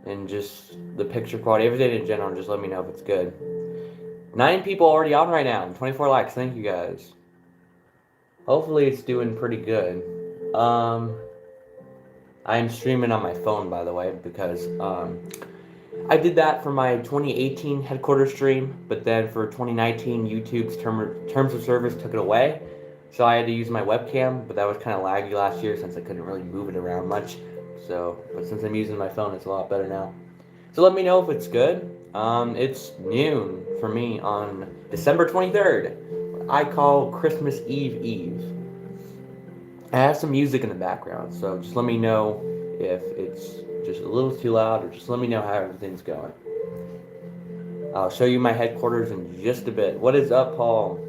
and just the picture quality, everything in general. Just let me know if it's good. 9 people already on right now. 24 likes. Thank you guys. Hopefully it's doing pretty good. I'm streaming on my phone, by the way, because I did that for my 2018 headquarters stream, but then for 2019, YouTube's terms of service took it away. So I had to use my webcam, but that was kind of laggy last year since I couldn't really move it around much. So, but since I'm using my phone, it's a lot better now. So let me know if it's good. It's noon for me on December 23rd. I call Christmas Eve. I have some music in the background, so just let me know if it's just a little too loud, or just let me know how everything's going. I'll show you my headquarters in just a bit. What is up, Paul?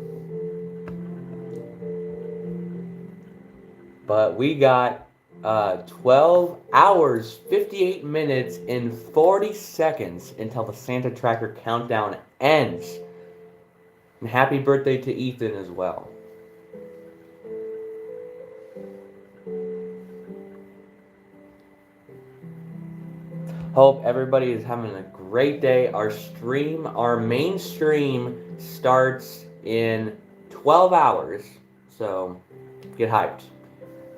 But we got 12 hours, 58 minutes, and 40 seconds until the Santa Tracker countdown ends. And happy birthday to Ethan as well. Hope everybody is having a great day. Our main stream starts in 12 hours. So get hyped.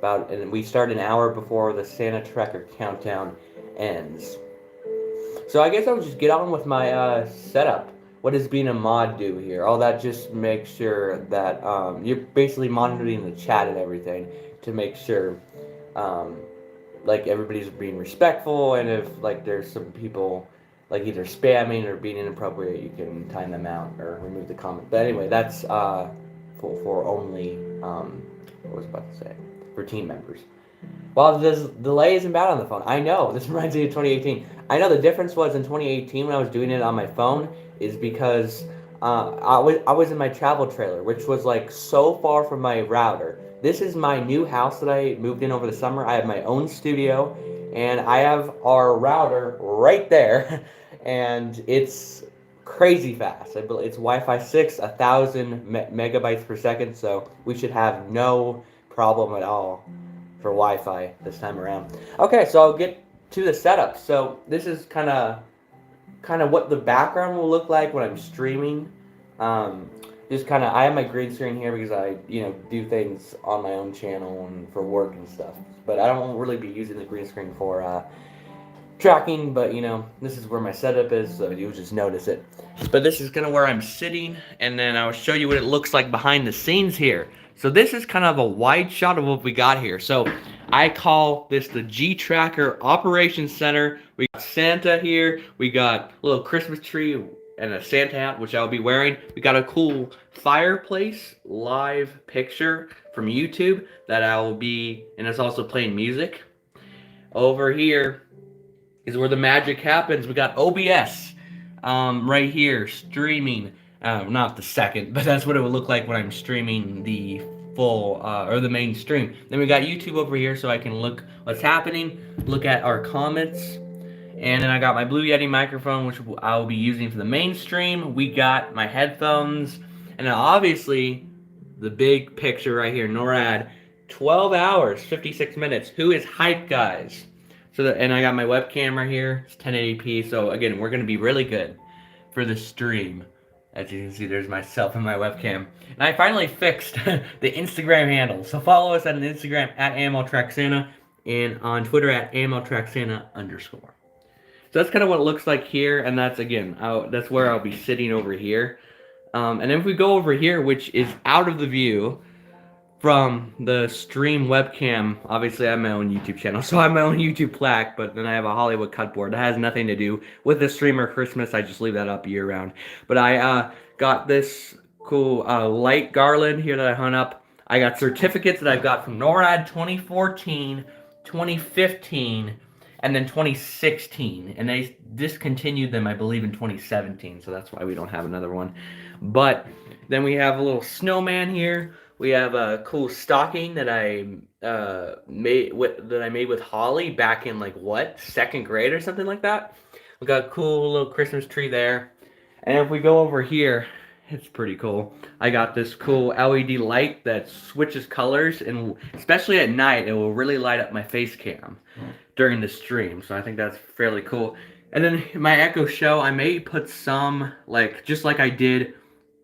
And we start an hour before the Santa Tracker countdown ends. So I guess I would just get on with my setup. What does being a mod do here? All that just makes sure that you're basically monitoring the chat and everything to make sure like everybody's being respectful, and if like there's some people like either spamming or being inappropriate, you can time them out or remove the comment. But anyway, that's for only what was I about to say, for team members. Well, this delay isn't bad on the phone. I know. This reminds me of 2018. I know the difference was in 2018 when I was doing it on my phone is because I was in my travel trailer, which was like so far from my router. This is my new house that I moved in over the summer. I have my own studio, and I have our router right there, and it's crazy fast. It's Wi-Fi 6, 1,000 megabytes per second, so we should have no problem at all for Wi-Fi this time around. Okay, so I'll get to the setup. So this is kind of what the background will look like when I'm streaming. Um, just kind of, I have my green screen here because I do things on my own channel and for work and stuff. But I don't really be using the green screen for tracking. But this is where my setup is, so you'll just notice it. But this is kind of where I'm sitting, and then I'll show you what it looks like behind the scenes here. So this is kind of a wide shot of what we got here. So I call this the G Tracker Operations Center. We got Santa here. We got a little Christmas tree and a Santa hat, which I'll be wearing. We got a cool fireplace live picture from YouTube that I will be, and it's also playing music. Over here is where the magic happens. We got OBS right here streaming. Not the second, but that's what it would look like when I'm streaming the full or the main stream. Then we got YouTube over here, so I can look what's happening, look at our comments, and then I got my Blue Yeti microphone, which I will be using for the main stream. We got my headphones, and then obviously the big picture right here, NORAD. 12 hours, 56 minutes. Who is hype, guys? And I got my webcam right here. It's 1080p. So again, we're gonna be really good for the stream. As you can see, there's myself and my webcam. And I finally fixed the Instagram handle. So follow us on Instagram at AMLTrackSanta and on Twitter at AMLTrackSanta_. So that's kind of what it looks like here, and that's that's where I'll be sitting over here. And then if we go over here, which is out of the view from the stream webcam, obviously I have my own YouTube channel, so I have my own YouTube plaque, but then I have a Hollywood cutboard that has nothing to do with the stream or Christmas. I just leave that up year round. But I got this cool light garland here that I hung up. I got certificates that I've got from NORAD 2014, 2015, and then 2016, and they discontinued them, I believe, in 2017, so that's why we don't have another one. But then we have a little snowman here. We have a cool stocking that I made with Holly back in second grade or something like that. We got a cool little Christmas tree there. And if we go over here It's pretty cool. I got this cool LED light that switches colors, and especially at night, it will really light up my face cam during the stream. So I think that's fairly cool. And then my Echo Show, I may put some like just like I did,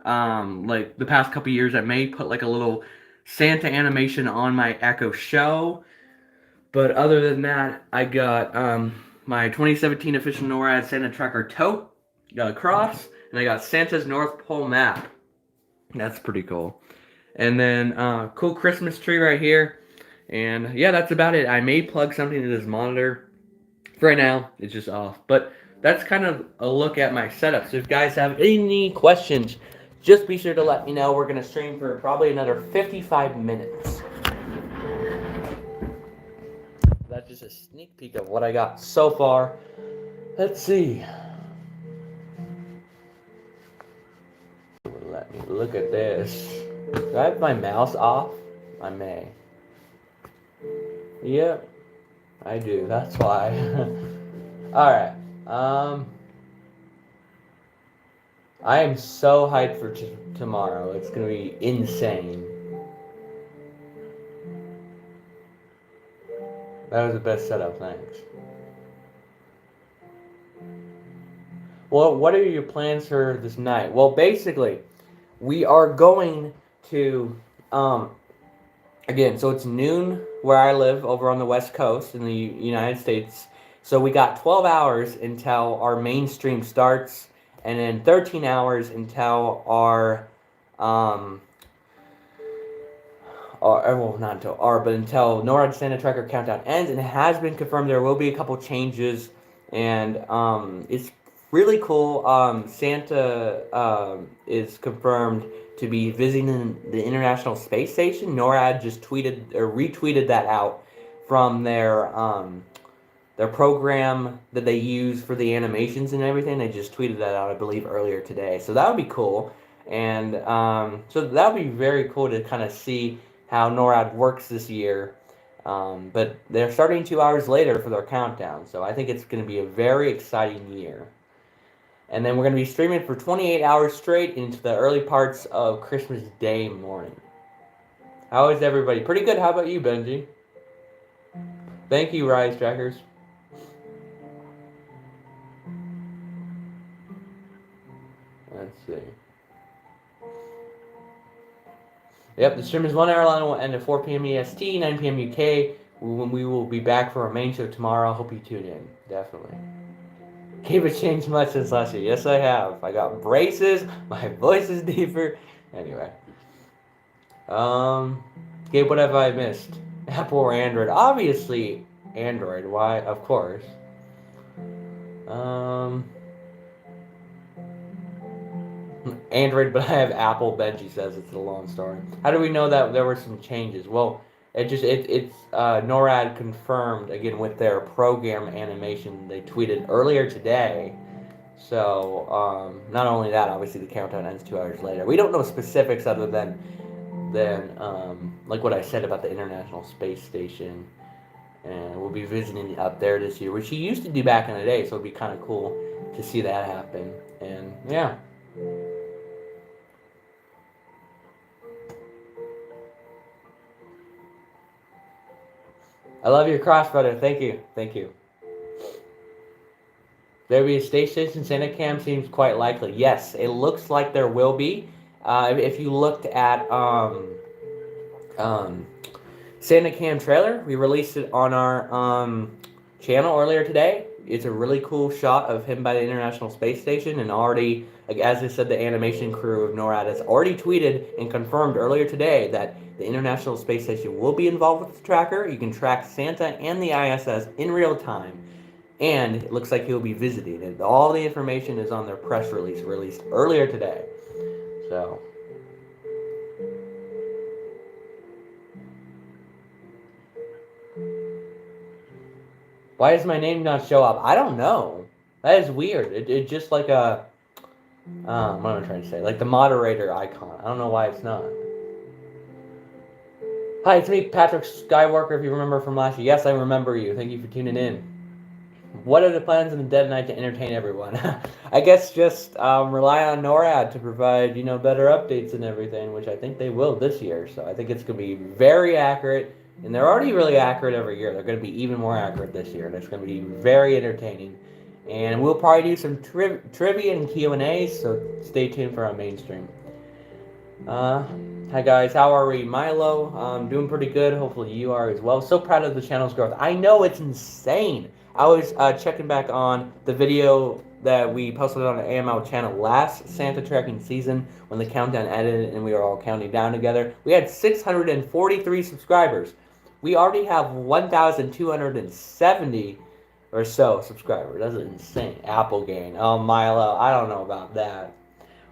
like the past couple years. I may put like a little Santa animation on my Echo Show. But other than that, I got my 2017 official NORAD Santa Tracker tote, got a cross, and I got Santa's North Pole map. That's pretty cool. And then cool Christmas tree right here. And yeah, that's about it. I may plug something to this monitor. For right now, it's just off. But that's kind of a look at my setup. So if you guys have any questions, just be sure to let me know. We're going to stream for probably another 55 minutes. That's just a sneak peek of what I got so far. Let's see. Let me look at this. Do I have my mouse off? I may. Yep, I do. That's why. Alright. I am so hyped for tomorrow. It's going to be insane. That was the best setup, thanks. Well, what are your plans for this night? Well, basically, we are going to, again, so it's noon where I live over on the West Coast in the United States. So we got 12 hours until our main stream starts, and then 13 hours until our, well, not until but until NORAD Santa Tracker countdown ends, and it has been confirmed there will be a couple changes, and it's really cool. Santa is confirmed to be visiting the International Space Station. NORAD just tweeted or retweeted that out from their program that they use for the animations and everything. They just tweeted that out, I believe, earlier today. So that would be cool, and so that would be very cool to kind of see how NORAD works this year. But they're starting 2 hours later for their countdown, so I think it's going to be a very exciting year. And then we're going to be streaming for 28 hours straight into the early parts of Christmas Day morning. How is everybody? Pretty good. How about you, Benji? Thank you, Rise Trackers. Let's see. Yep, the stream is 1 hour long and will end at 4 p.m. EST, 9 p.m. UK. When we will be back for our main show tomorrow. Hope you tune in. Definitely. Gabe has changed much since last year. Yes, I have. I got braces. My voice is deeper. Anyway. Gabe, what have I missed? Apple or Android? Obviously, Android. Why? Of course. Android, but I have Apple. Benji says it's a long story. How do we know that there were some changes? Well, it's NORAD confirmed again with their program animation they tweeted earlier today. So not only that, obviously the countdown ends 2 hours later. We don't know specifics other than like what I said about the International Space Station, and we'll be visiting up there this year, which he used to do back in the day. So it'd be kind of cool to see that happen. And yeah. I love your cross, brother. Thank you. Thank you. There'll be a space station. Santa Cam seems quite likely. Yes, it looks like there will be. If you looked at Santa Cam trailer, we released it on our channel earlier today. It's a really cool shot of him by the International Space Station, and already, like as I said, the animation crew of NORAD has already tweeted and confirmed earlier today that the International Space Station will be involved with the tracker. You can track Santa and the ISS in real time, and it looks like he'll be visiting. And all the information is on their press release released earlier today. So. Why does my name not show up? I don't know. That is weird. It just like a, what am I trying to say? Like the moderator icon. I don't know why it's not. Hi, it's me, Patrick Skywalker, if you remember from last year. Yes, I remember you. Thank you for tuning in. What are the plans in the dead night to entertain everyone? I guess just rely on NORAD to provide better updates and everything, which I think they will this year. So I think it's going to be very accurate, and they're already really accurate every year. They're going to be even more accurate this year, and it's going to be very entertaining. And we'll probably do some trivia and Q&As, so stay tuned for our mainstream. Hi guys, how are we? Milo, doing pretty good. Hopefully you are as well. So proud of the channel's growth. I know, it's insane. I was checking back on the video that we posted on the AML channel last Santa tracking season when the countdown ended and we were all counting down together. We had 643 subscribers. We already have 1,270 or so subscribers. That's insane. Apple gain. Oh, Milo, I don't know about that.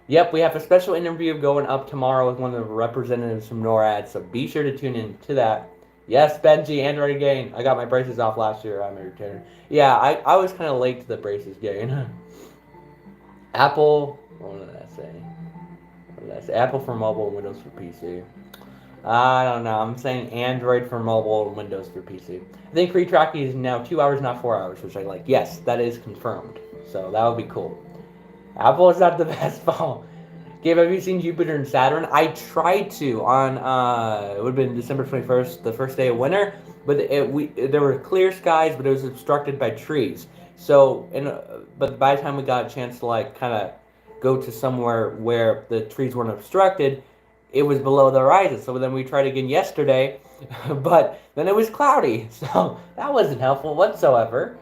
Yep, we have a special interview going up tomorrow with one of the representatives from NORAD, so be sure to tune in to that. Yes, Benji, Android gain. I got my braces off last year. I'm a returner. Yeah, I was kind of late to the braces gain. Apple, what did I say? What did I say? Apple for mobile, Windows for PC. I don't know. I'm saying Android for mobile and Windows for PC. I think retracking is now 2 hours, not 4 hours, which I like. Yes, that is confirmed. So that would be cool. Apple is not the best phone. Gabe, have you seen Jupiter and Saturn? I tried to on it would have been December 21st, the first day of winter, but there were clear skies, but it was obstructed by trees. So, but by the time we got a chance to like kind of go to somewhere where the trees weren't obstructed, it was below the horizon. So then we tried again yesterday, but then it was cloudy. So that wasn't helpful whatsoever.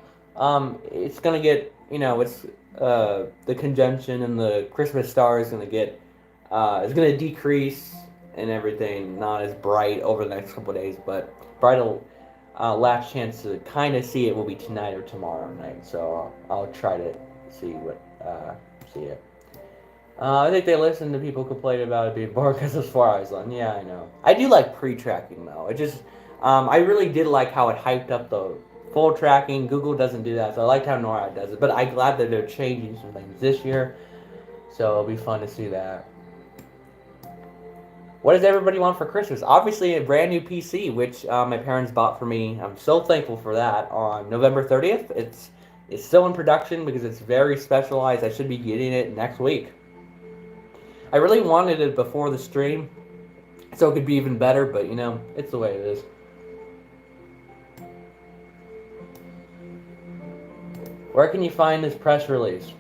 It's gonna get it's the conjunction and the Christmas star is gonna get is gonna decrease and everything, not as bright over the next couple of days, but bright. Last chance to kind of see it will be tonight or tomorrow night, so I'll try to see it. I think they listen to people complain about it being bored because it's 4 hours long. Yeah, I know. I do like pre-tracking though. It just, I really did like how it hyped up the full tracking. Google doesn't do that, so I liked how NORAD does it. But I'm glad that they're changing some things this year, so it'll be fun to see that. What does everybody want for Christmas? Obviously, a brand new PC, which my parents bought for me. I'm so thankful for that. On November 30th, it's still in production because it's very specialized. I should be getting it next week. I really wanted it before the stream, so it could be even better, but it's the way it is. Where can you find this press release?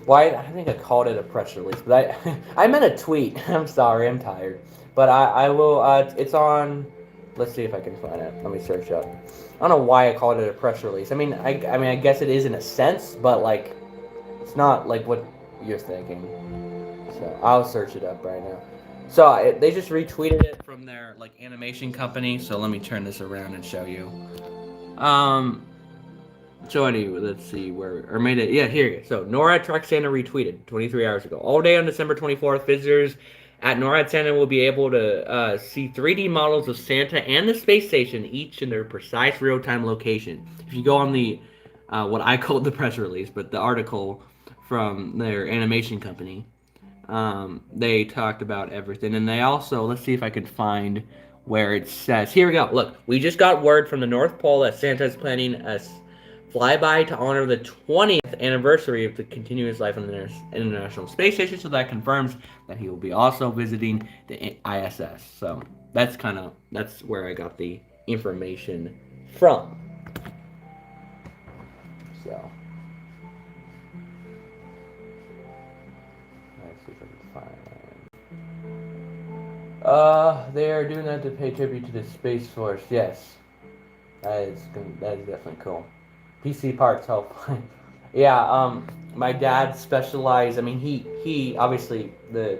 Why? I think I called it a press release, but I meant a tweet. I'm sorry, I'm tired. But I will, it's on, let's see if I can find it. Let me search up. I don't know why I called it a press release. I mean, I guess it is in a sense, but like, it's not like what you're thinking. So I'll search it up right now. So they just retweeted it from their like animation company. So let me turn this around and show you. So anyway, let's see or made it. Yeah, here you go. So NORAD Track Santa retweeted 23 hours ago. All day on December 24th, visitors at NORAD Santa will be able to see 3D models of Santa and the space station, each in their precise real-time location. If you go on the what I called the press release, but the article from their animation company, they talked about everything, and they also, let's see if I can find where it says. Here we go. Look, we just got word from the North Pole that Santa is planning a flyby to honor the 20th anniversary of the continuous life on the International Space Station, so that confirms that he will be also visiting the ISS. So that's where I got the information from. So let's see if I can find it. They are doing that to pay tribute to the Space Force. Yes, that is definitely cool. PC parts help. Yeah, my dad specialized. I mean, he obviously the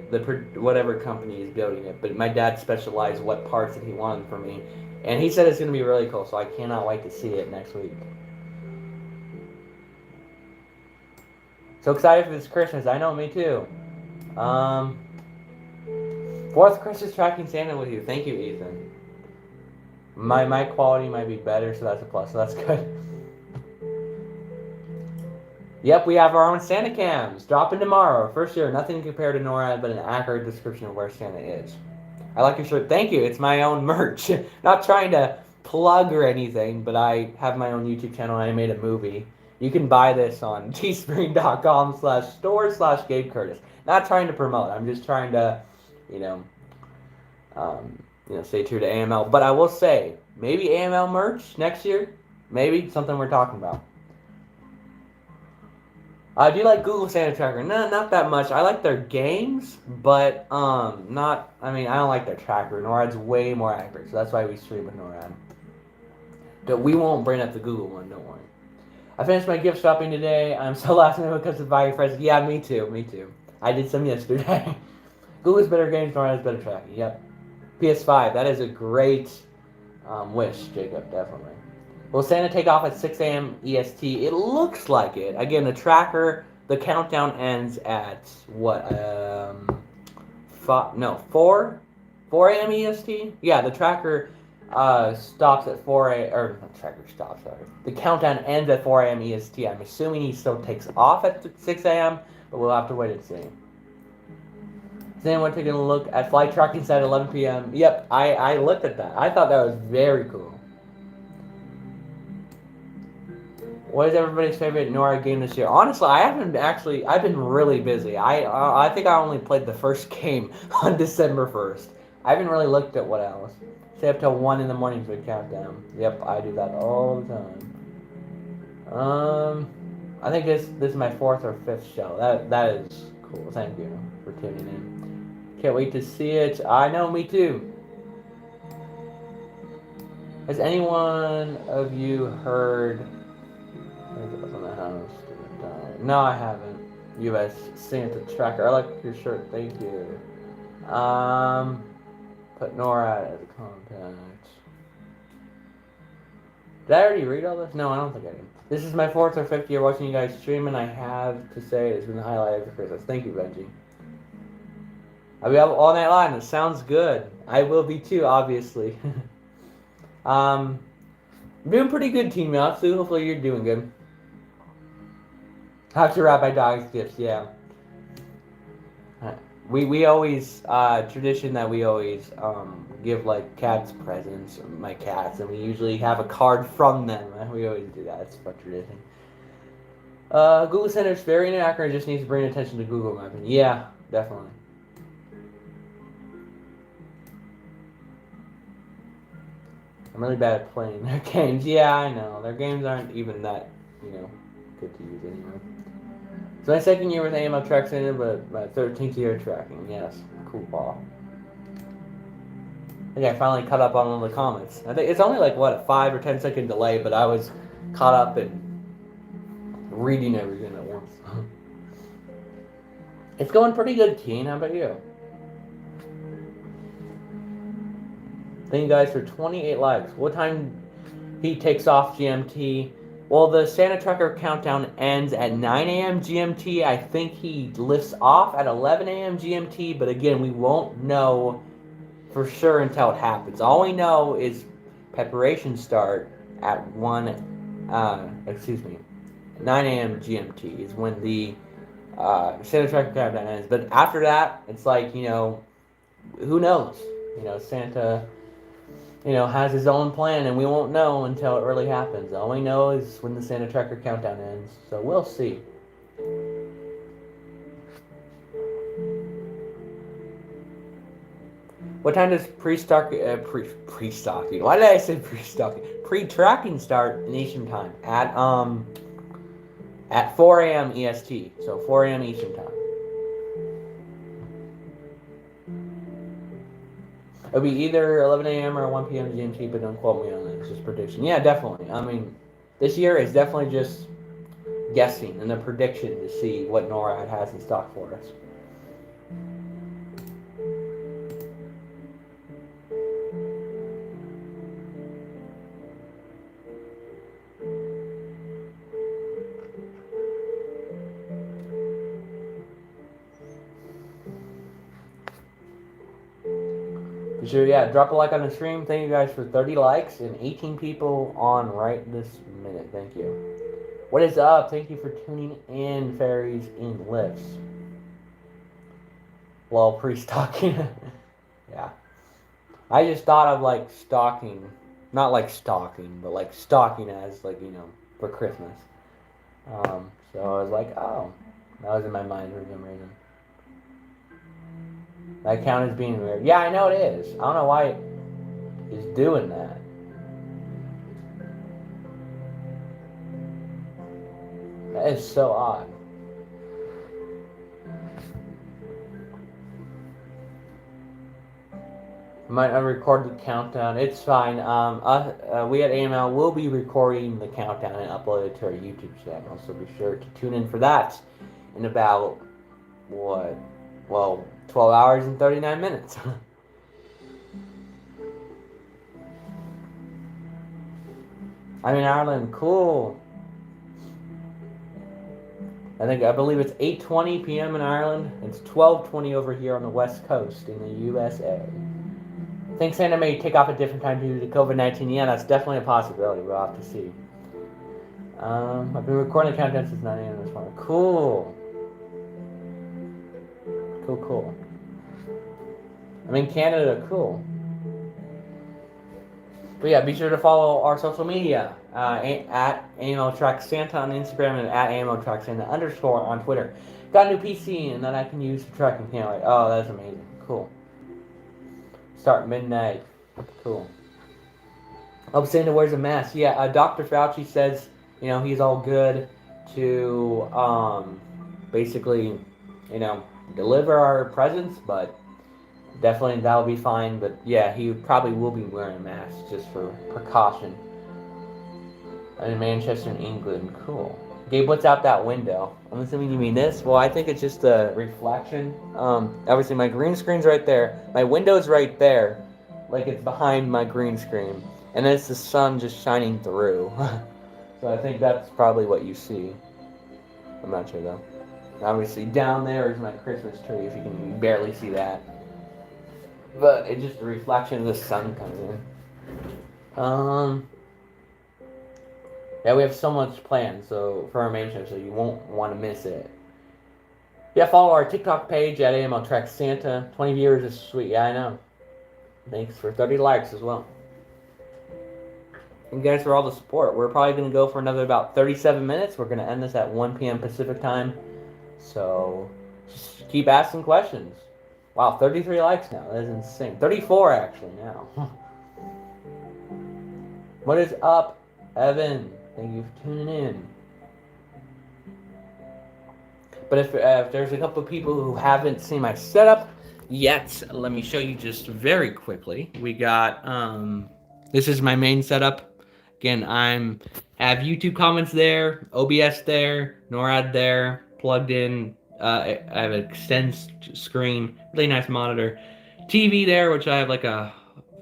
whatever company is building it, but my dad specialized what parts that he wanted for me, and he said it's gonna be really cool. So I cannot wait to see it next week. So excited for this Christmas. I know, me too. Fourth Christmas tracking Santa with you. Thank you, Ethan. My quality might be better, so that's a plus. So that's good. Yep, we have our own Santa cams. Dropping tomorrow. First year, nothing compared to NORAD, but an accurate description of where Santa is. I like your shirt. Thank you. It's my own merch. Not trying to plug or anything, but I have my own YouTube channel and I made a movie. You can buy this on teespring.com/store/Gabe Curtis. Not trying to promote. I'm just trying to, you know, stay true to AML. But I will say, maybe AML merch next year. Maybe something we're talking about. Do you like Google Santa Tracker? No, not that much. I like their games, but not. I mean, I don't like their tracker. NORAD's way more accurate, so that's why we stream with NORAD. But we won't bring up the Google one. Don't worry. I finished my gift shopping today. I'm so last minute when it comes to buying presents. Yeah, me too. Me too. I did some yesterday. Google's better games, NORAD's better tracking. Yep. PS5. That is a great wish, Jacob. Definitely. Will Santa take off at 6 a.m. EST? It looks like it. Again, the tracker, the countdown ends at what? 4 a.m. EST? Yeah, the tracker stops at 4 a.m. Or, the tracker stops, sorry. The countdown ends at 4 a.m. EST. I'm assuming he still takes off at 6 a.m., but we'll have to wait and see. Is anyone taking a look at flight tracking set at 11 p.m.? Yep, I looked at that. I thought that was very cool. What is everybody's favorite NORAD game this year? Honestly, I haven't actually. I've been really busy. I think I only played the first game on December 1st. I haven't really looked at what else. Stay up till 1 in the morning for the countdown. Yep, I do that all the time. I think this is my 4th or 5th show. That is cool. Thank you for tuning in. Can't wait to see it. I know, me too. Has anyone of you heard? No, I haven't. U.S. Santa Tracker. I like your shirt. Thank you. Put NORAD as a contact. Did I already read all this? No, I don't think I did. This is my 4th or 5th year watching you guys stream, and I have to say it's been the highlight of Christmas. Thank you, Benji. I'll be up all night long. It sounds good. I will be too, obviously. I'm doing pretty good, Team Yatsu. Hopefully you're doing good. How to wrap my dog's gifts, yeah. We always, tradition that we always give like cats presents, my cats, and we usually have a card from them. We always do that. It's a fun tradition. Google Center is very inaccurate, just needs to bring attention to Google Mapping. Yeah, definitely. I'm really bad at playing their games. Yeah, I know. Their games aren't even that, good to use anymore. So my 2nd year with AML tracks in it, but my 13th year tracking. Yes, cool ball. I think I finally caught up on all the comments. I think it's only like, what, a 5 or 10 second delay, but I was caught up in reading everything at once. It's going pretty good, Keen. How about you? Thank you guys for 28 likes. What time he takes off GMT? Well, the Santa Tracker countdown ends at 9 a.m. GMT. I think he lifts off at 11 a.m. GMT, but again, we won't know for sure until it happens. All we know is preparations start at 9 a.m. GMT is when the Santa Tracker countdown ends. But after that, it's like, who knows? Santa has his own plan, and we won't know until it really happens. All we know is when the Santa Tracker countdown ends. So we'll see. What time does pre-stocking? Why did I say pre-stocking? Pre-tracking start in Eastern time at 4 a.m. EST. So 4 a.m. Eastern time. It'll be either 11 a.m. or 1 p.m. GMT, but don't quote me on it. It's just prediction. Yeah, definitely. I mean, this year is definitely just guessing and a prediction to see what NORAD has in stock for us. Sure, yeah, drop a like on the stream. Thank you guys for 30 likes and 18 people on right this minute. Thank you. What is up? Thank you for tuning in, fairies in lifts. Well, pre-stocking. Yeah. I just thought of like stocking. Not like stocking, but like stocking as like, for Christmas. So I was like, oh, that was in my mind for some reason. That account is being weird. Yeah, I know it is. I don't know why it is doing that. That is so odd. I might not record the countdown. It's fine. We at AML will be recording the countdown and upload it to our YouTube channel. So be sure to tune in for that in about what? Well, 12 hours and 39 minutes. I'm in Ireland. Cool. I believe it's 8:20 p.m. in Ireland. It's 12:20 over here on the West Coast in the USA. I think Santa may take off at different time due to COVID-19. Yeah, that's definitely a possibility. We'll have to see. I've been recording the countdown since 9 a.m. this morning. Cool. Cool. I'm in Canada. Cool. But yeah, be sure to follow our social media at AML Track Santa on Instagram and at AML Track Santa _ on Twitter. Got a new PC and that I can use for tracking camera. Oh, that's amazing. Cool. Start midnight. Cool. Hope Santa wears a mask. Yeah, Dr. Fauci says, he's all good to basically, deliver our presents, but definitely that'll be fine. But yeah, he probably will be wearing a mask just for precaution. I'm in Manchester, in England. Cool. Gabe, what's out that window? I'm assuming you mean this. Well, I think it's just a reflection. Obviously, my green screen's right there. My window's right there, like it's behind my green screen, and it's the sun just shining through. So I think that's probably what you see. I'm not sure though. Obviously, down there is my Christmas tree. If you can barely see that, but it's just a reflection of the sun coming in. Yeah, we have so much planned for our main show, so you won't want to miss it. Yeah, follow our TikTok page at AML Track Santa. 20 viewers is sweet. Yeah, I know. Thanks for 30 likes as well. Thank you guys for all the support. We're probably going to go for another about 37 minutes. We're going to end this at 1 p.m. Pacific time. So just keep asking questions. Wow, 33 likes now. That is insane. 34 actually now. What is up, Evan? Thank you for tuning in. But if there's a couple of people who haven't seen my setup yet, let me show you just very quickly. We got this is my main setup. Again, I have YouTube comments there, OBS there, NORAD there, plugged in. I have an extend screen, really nice monitor, TV there, which I have like a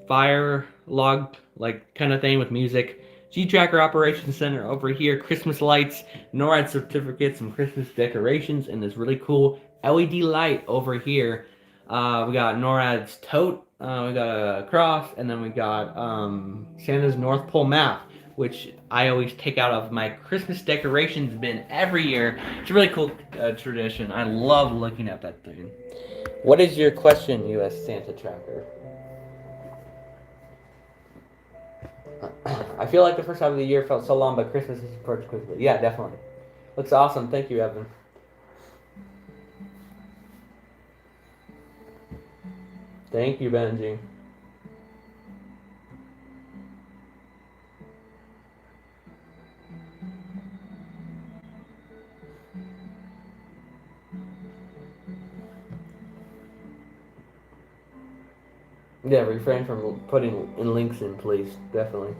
fire log like kind of thing with music. G-Tracker Operations Center over here, Christmas lights, NORAD certificates, some Christmas decorations, and this really cool LED light over here. We got NORAD's tote, we got a cross, and then we got Santa's North Pole map, which I always take out of my Christmas decorations bin every year. It's a really cool tradition. I love looking at that thing. What is your question, U.S. Santa Tracker? I feel like the first half of the year felt so long, but Christmas has approached quickly. Yeah, definitely. Looks awesome. Thank you, Evan. Thank you, Benji. Yeah, refrain from putting in links in, please. Definitely.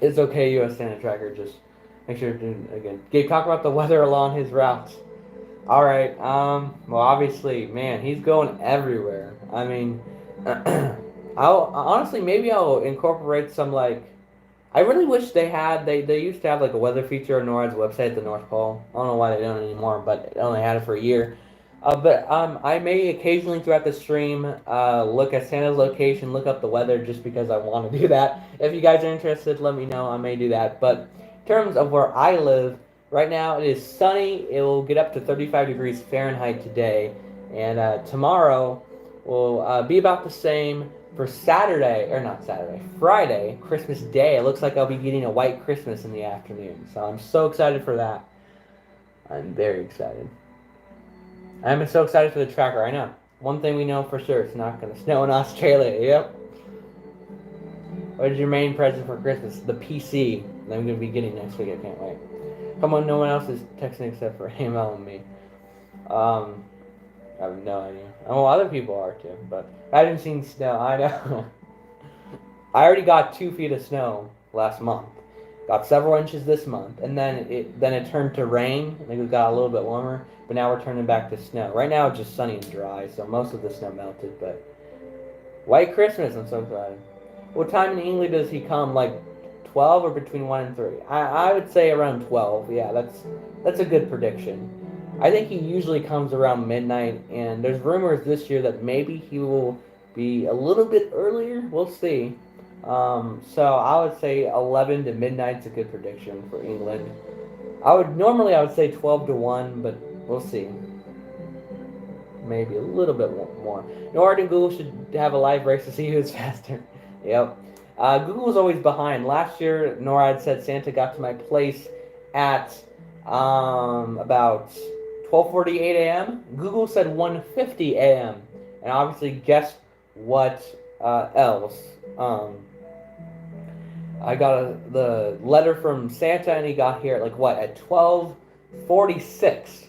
It's okay, U.S. Santa Tracker. Just make sure to, again, Gabe, talk about the weather along his routes. All right. Well, obviously, man, he's going everywhere. I mean, I'll honestly maybe I'll incorporate some like. I really wish they used to have like a weather feature on NORAD's website at the North Pole. I don't know why they don't anymore, but they only had it for a year. But I may occasionally throughout the stream look at Santa's location, look up the weather just because I want to do that. If you guys are interested, let me know. I may do that. But in terms of where I live, Right now it is sunny. It will get up to 35 degrees Fahrenheit today, and tomorrow will be about the same. For Saturday, or not Saturday, Friday, Christmas Day, it looks like I'll be getting a white Christmas in the afternoon. So I'm so excited for that. I'm very excited. I'm so excited for the tracker. I know. One thing we know for sure, it's not going to snow in Australia. Yep. What is your main present for Christmas? The PC that I'm going to be getting next week. I can't wait. Come on, no one else is texting except for AML and me. Um, I have no idea. Oh, other people are too, but I haven't seen snow. I know. I already got 2 feet of snow last month. Got several inches this month, and then it turned to rain. I think it got a little bit warmer, but now we're turning back to snow. Right now it's just sunny and dry, so most of the snow melted. But White Christmas, I'm so excited. What time in England does he come? Like 12 or between 1 and 3? I would say around 12. Yeah, that's a good prediction. I think he usually comes around midnight, and there's rumors this year that maybe he will be a little bit earlier. We'll see. So I would say 11 to midnight's a good prediction for England. I would say 12 to 1, but we'll see. Maybe a little bit more. NORAD and Google should have a live race to see who's faster. Yep. Google's always behind. Last year, NORAD said Santa got to my place at about 12:48 a.m. Google said 1:50 a.m. And obviously, guess what else? I got the letter from Santa, and he got here at like what at 12:46.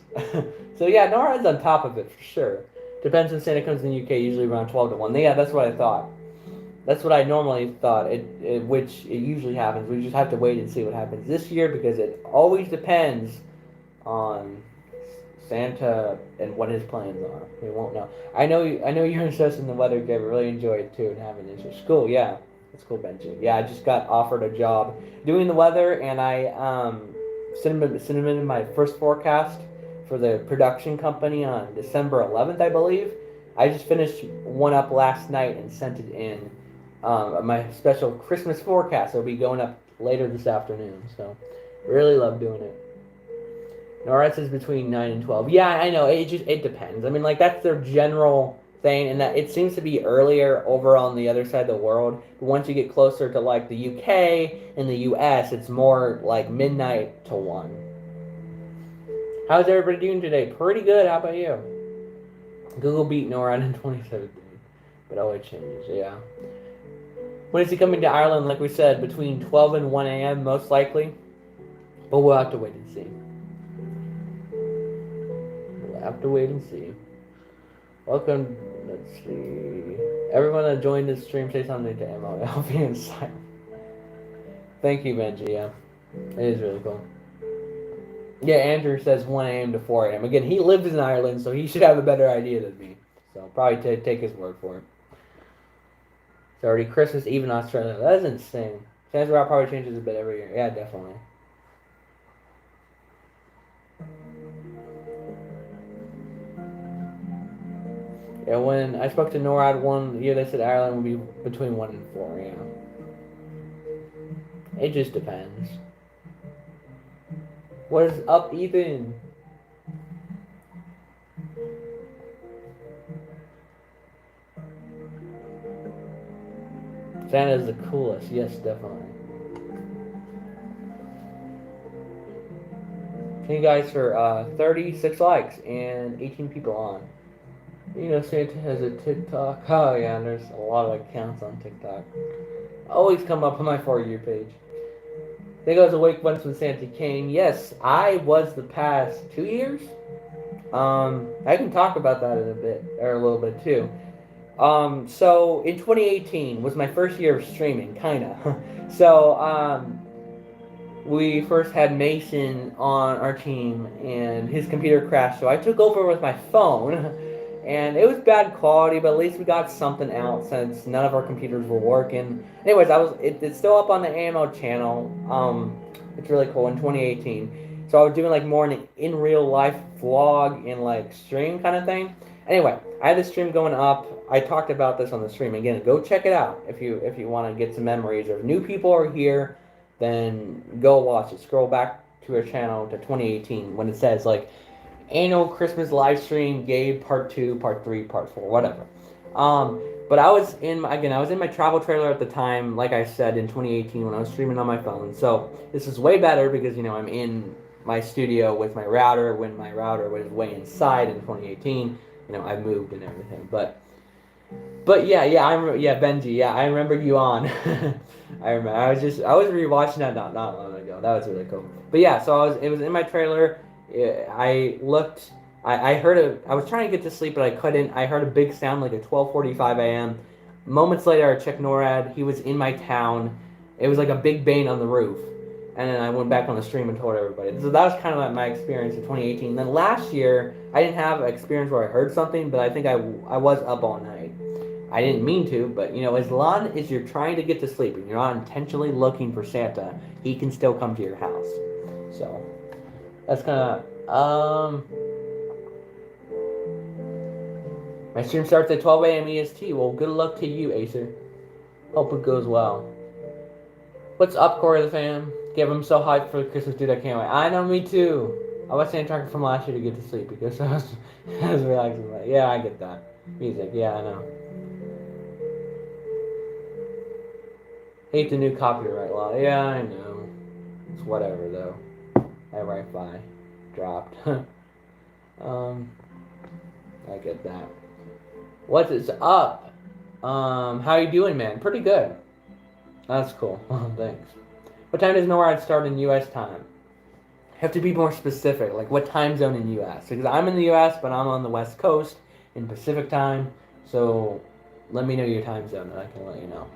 So yeah, NORAD's on top of it for sure. Depends when Santa comes in the UK, usually around 12 to 1. Yeah, that's what I thought. That's what I normally thought, which it usually happens. We just have to wait and see what happens this year because it always depends on Santa and what his plans are. We won't know. I know you're interested in the weather, Gabe. I really enjoy it too and having interest. Cool, yeah. It's cool, Benji. Yeah, I just got offered a job doing the weather, and I sent him in my first forecast for the production company on December 11th, I believe. I just finished one up last night and sent it in. My special Christmas forecast will be going up later this afternoon. So, really love doing it. NORAD says between 9 and 12. Yeah, I know. It depends. I mean, like, that's their general thing, and that it seems to be earlier over on the other side of the world. But once you get closer to, like, the UK and the US, it's more like midnight to 1. How's everybody doing today? Pretty good. How about you? Google beat NORAD in 2017. But always changes, yeah. When is he coming to Ireland? Like we said, between 12 and 1 a.m. most likely. But we'll have to wait and see. We'll have to wait and see. Welcome. Let's see. Everyone that joined this stream, say something to Emma. I'll be inside. Thank you, Benji. Yeah. It is really cool. Yeah, Andrew says 1 a.m. to 4 a.m. Again, he lives in Ireland, so he should have a better idea than me. So probably take his word for it. It's already Christmas Eve in Australia. That is insane. Chances are probably changes a bit every year. Yeah, definitely. Yeah, when I spoke to NORAD one year, they said Ireland would be between 1 and 4, yeah. It just depends. What is up, Ethan? Santa is the coolest. Yes, definitely. Thank you guys for 36 likes and 18 people on. You know, Santa has a TikTok. Oh, yeah, and there's a lot of accounts on TikTok. Always come up on my For You page. I think I was awake once when Santa came. Yes, I was the past 2 years. I can talk about that in a bit, or a little bit too. So in 2018 was my first year of streaming, kinda. So, we first had Mason on our team, and his computer crashed, so I took over with my phone, and it was bad quality, but at least we got something out since none of our computers were working. Anyways, it's still up on the AML channel. It's really cool in 2018. So I was doing like more in real life vlog and like stream kind of thing. Anyway, I had this stream going up. I talked about this on the stream. Again, go check it out if you want to get some memories. Or if new people are here, then go watch it. Scroll back to her channel to 2018 when it says like annual Christmas live stream, Gabe part 2, part 3, part 4, whatever. But I was in my travel trailer at the time, like I said, in 2018 when I was streaming on my phone. So this is way better because I'm in my studio with my router when my router was way inside in 2018. I moved and everything, but yeah, Benji, yeah, I remember you on. I remember. I was rewatching that not long ago. That was really cool. But yeah, so it was in my trailer. I looked. I heard I was trying to get to sleep, but I couldn't. I heard a big sound like at 12:45 a.m. Moments later, I checked NORAD. He was in my town. It was like a big bang on the roof. And then I went back on the stream and told everybody. So that was kind of like my experience in 2018. And then last year, I didn't have an experience where I heard something, but I think I was up all night. I didn't mean to, but as long as you're trying to get to sleep and you're not intentionally looking for Santa, he can still come to your house. So that's kind of my stream starts at 12 a.m. EST. Well, good luck to you, Acer. Hope it goes well. What's up, Corey the fam? Gabe, I'm so hyped for the Christmas, dude. I can't wait. I know, me too. I was saying tracker from last year to get to sleep because I was relaxing. Yeah, I get that. Music, yeah, I know. Hate the new copyright law. Yeah, I know. It's whatever though. I write by. Dropped. I get that. What is up? How you doing, man? Pretty good. That's cool. Thanks. What time does NORAD start in U.S. time? Have to be more specific. Like what time zone in U.S.? Because I'm in the U.S., but I'm on the West Coast in Pacific time. So let me know your time zone, and I can let you know.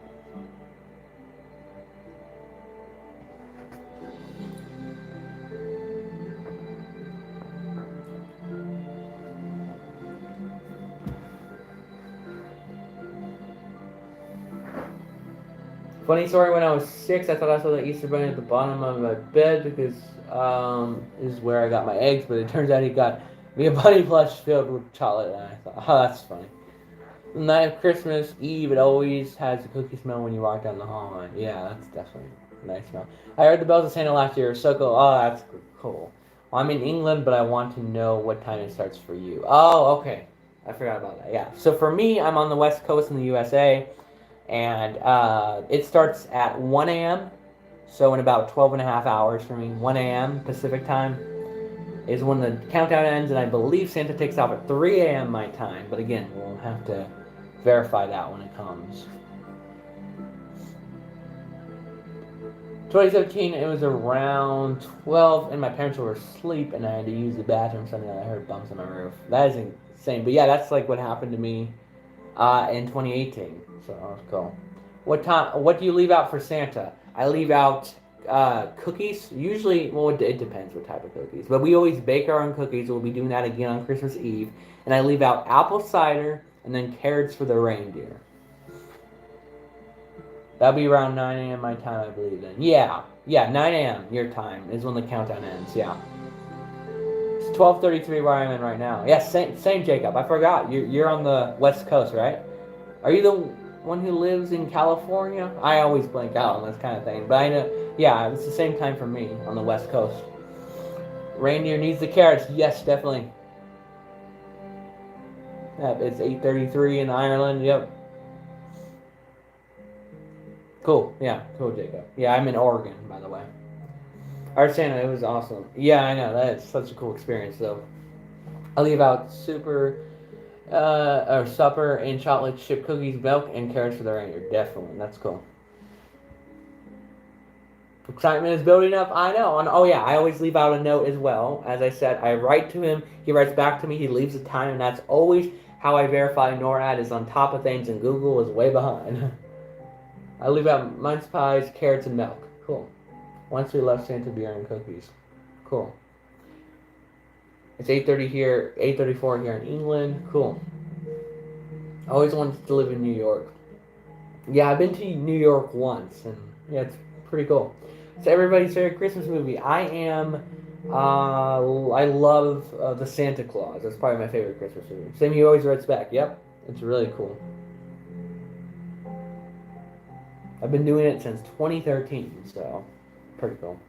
Funny story, when I was 6, I thought I saw the Easter Bunny at the bottom of my bed because this is where I got my eggs, but it turns out he got me a bunny plush filled with chocolate, and I thought, oh, that's funny. The night of Christmas Eve, it always has a cookie smell when you walk down the hall. Yeah, that's definitely a nice smell. I heard the bells of Santa last year. So cool. Oh, that's cool. Well, I'm in England, but I want to know what time it starts for you. Oh, okay. I forgot about that. Yeah. So for me, I'm on the West Coast in the USA. And it starts at 1 a.m. So in about 12 and a half hours for me, 1 a.m. Pacific time is when the countdown ends, and I believe Santa takes off at 3 a.m. my time. But again, we'll have to verify that when it comes. 2017, it was around 12, and my parents were asleep, and I had to use the bathroom. Something I heard bumps on my roof. That is insane. But yeah, that's like what happened to me in 2018. So that's cool. What do you leave out for Santa? I leave out cookies. Usually, well, it depends what type of cookies. But we always bake our own cookies. We'll be doing that again on Christmas Eve. And I leave out apple cider and then carrots for the reindeer. That'll be around 9 a.m. my time, I believe. Then, yeah, 9 a.m. your time is when the countdown ends. Yeah. It's 12:33 where I'm in right now. Yeah, same Jacob. I forgot. You're on the West Coast, right? Are you the one who lives in California? I always blank out on this kind of thing, but I know. Yeah, it's the same time for me on the West Coast. Reindeer needs the carrots. Yes, definitely. Yep, it's 8:33 in Ireland. Yep. Cool. Yeah, cool, Jacob. Yeah, I'm in Oregon, by the way. Our Santa, it was awesome. Yeah, I know. That's such a cool experience, though. I leave out supper and chocolate chip cookies, milk, and carrots for the reindeer. Definitely. That's cool. Excitement is building up. I know. And oh, yeah, I always leave out a note as well. As I said, I write to him. He writes back to me. He leaves a time, and that's always how I verify NORAD is on top of things, and Google is way behind. I leave out mince pies, carrots, and milk. Cool. Once we left Santa beer and cookies. Cool. It's 8:30 here, 8:34 here in England. Cool. I always wanted to live in New York. Yeah, I've been to New York once, and yeah, it's pretty cool. It's everybody's favorite Christmas movie. I love the Santa Claus. That's probably my favorite Christmas movie. Same You Always Writes Back. Yep, it's really cool. I've been doing it since 2013, so pretty cool.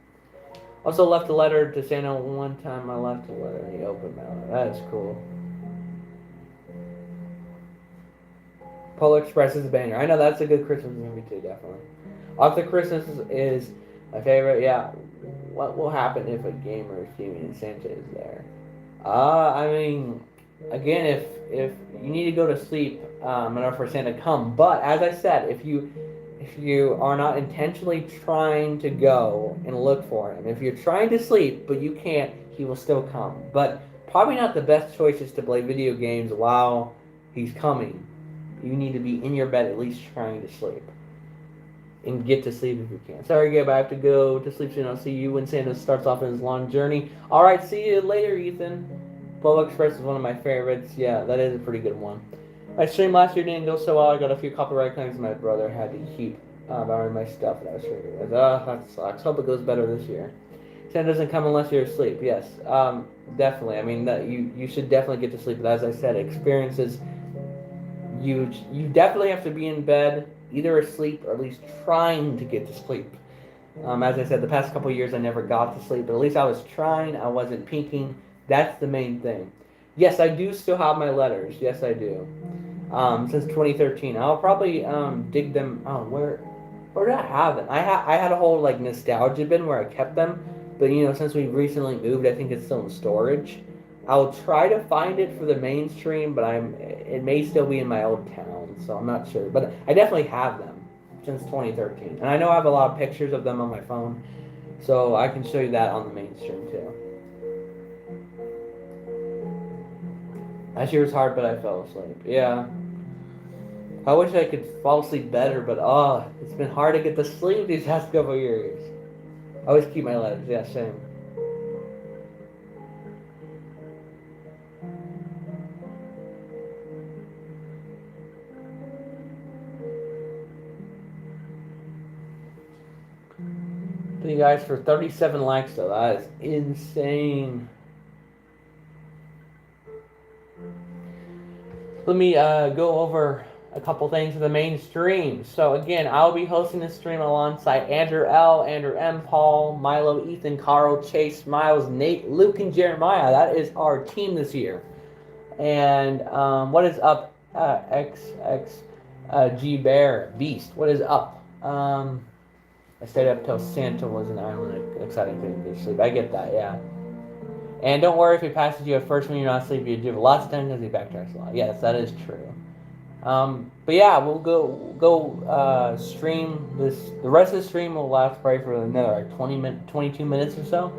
Also left a letter to Santa one time. I left a letter and he opened my letter. That is cool. Polar Express is a banger. I know that's a good Christmas movie too, definitely. After Christmas is my favorite. Yeah. What will happen if a gamer is streaming and Santa is there? I mean, again, if you need to go to sleep in order for Santa to come, but as I said, if you are not intentionally trying to go and look for him, if you're trying to sleep but you can't, he will still come. But probably not the best choice is to play video games while he's coming. You need to be in your bed at least trying to sleep and get to sleep if you can. Sorry, Gabe, I have to go to sleep soon. I'll see you when Santa starts off in his long journey. All right, see you later, Ethan. Polar Express is one of my favorites. Yeah, that is a pretty good one. My stream last year didn't go so well. I got a few copyright claims. My brother had to keep borrowing my stuff that I was streaming with. That sucks. Hope it goes better this year. Santa doesn't come unless you're asleep. Yes, definitely. I mean, you should definitely get to sleep. But as I said, experiences you definitely have to be in bed, either asleep or at least trying to get to sleep. As I said, the past couple of years I never got to sleep, but at least I was trying. I wasn't peeking. That's the main thing. Yes, I do still have my letters. Yes, I do. Since 2013, I'll probably dig them. Oh, where did I have them? I had a whole like nostalgia bin where I kept them, but since we recently moved, I think it's still in storage. I'll try to find it for the mainstream, but it may still be in my old town, so I'm not sure. But I definitely have them since 2013, and I know I have a lot of pictures of them on my phone, so I can show you that on the mainstream too. Last year was hard, but I fell asleep. Yeah, I wish I could fall asleep better, but it's been hard to get to sleep these past couple years. I always keep my letters. Yeah, same. Thank you guys for 37 likes, though. That is insane. Let me go over a couple things for the main stream. So again, I'll be hosting this stream alongside Andrew L, Andrew M, Paul, Milo, Ethan, Carl, Chase, Miles, Nate, Luke, and Jeremiah. That is our team this year. And what is up, G Bear Beast? What is up? I stayed up till Santa was an island. Exciting thing to sleep. I get that, yeah. And don't worry if he passes you at first when you're not asleep. You do lots of times because he backtracks a lot. Yes, that is true. But yeah, we'll go stream this. The rest of the stream will last probably for another 22 minutes or so.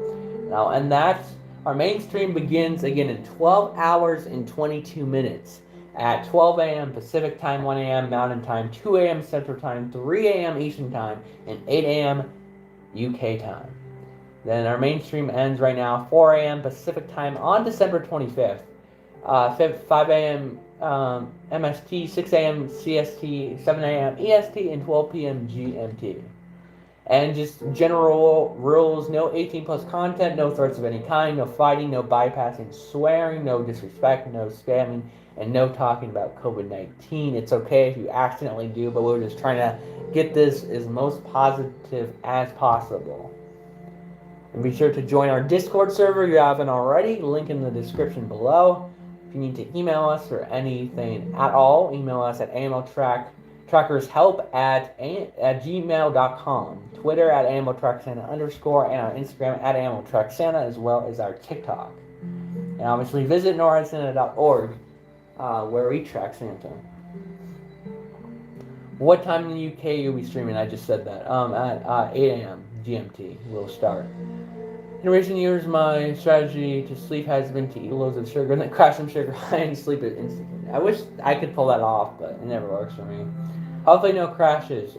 Now, and that's our main stream begins again in 12 hours and 22 minutes at 12 a.m. Pacific time, 1 a.m. Mountain time, 2 a.m. Central time, 3 a.m. Eastern time, and 8 a.m. UK time. Then our main stream ends right now, 4 a.m. Pacific time on December 25th. 5 a.m. MST, 6 a.m. CST, 7 a.m. EST, and 12 p.m. GMT. And just general rules, no 18 plus content, no threats of any kind, no fighting, no bypassing, swearing, no disrespect, no spamming, and no talking about COVID-19. It's okay if you accidentally do, but we're just trying to get this as most positive as possible. And be sure to join our Discord server if you haven't already, link in the description below. If you need to email us or anything at all, email us at amltrackershelp at gmail.com, Twitter at amltracksanta_, and our Instagram at amltracksanta, as well as our TikTok. And obviously visit noradsanta.org, where we track Santa. What time in the UK you'll be streaming? I just said that. At 8 a.m. GMT will start. In recent years, my strategy to sleep has been to eat loads of sugar and then crash some sugar high and sleep it instantly. I wish I could pull that off, but it never works for me. Hopefully no crashes.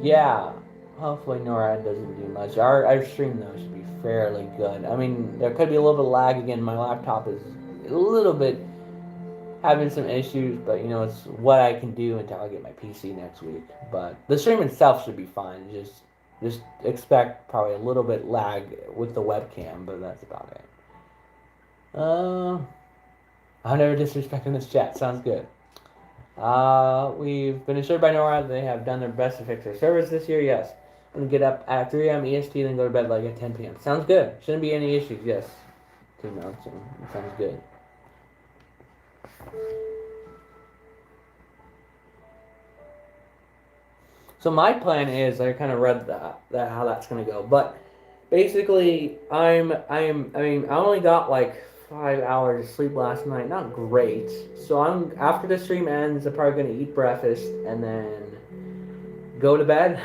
Yeah. Hopefully NORAD doesn't do much. Our stream, though, should be fairly good. I mean, there could be a little bit of lag. Again, my laptop is a little bit having some issues, but, it's what I can do until I get my PC next week. But the stream itself should be fine. Just expect probably a little bit lag with the webcam, but that's about it. I'm never disrespecting this chat. Sounds good. We've been assured by NORAD they have done their best to fix their servers this year. Yes. and get up at 3 a.m. EST, then go to bed like at 10 p.m. Sounds good. Shouldn't be any issues. Yes. Sounds good. So my plan is, I kind of read that how that's gonna go, but basically I only got like 5 hours of sleep last night. Not great. So I'm after the stream ends, I'm probably gonna eat breakfast and then go to bed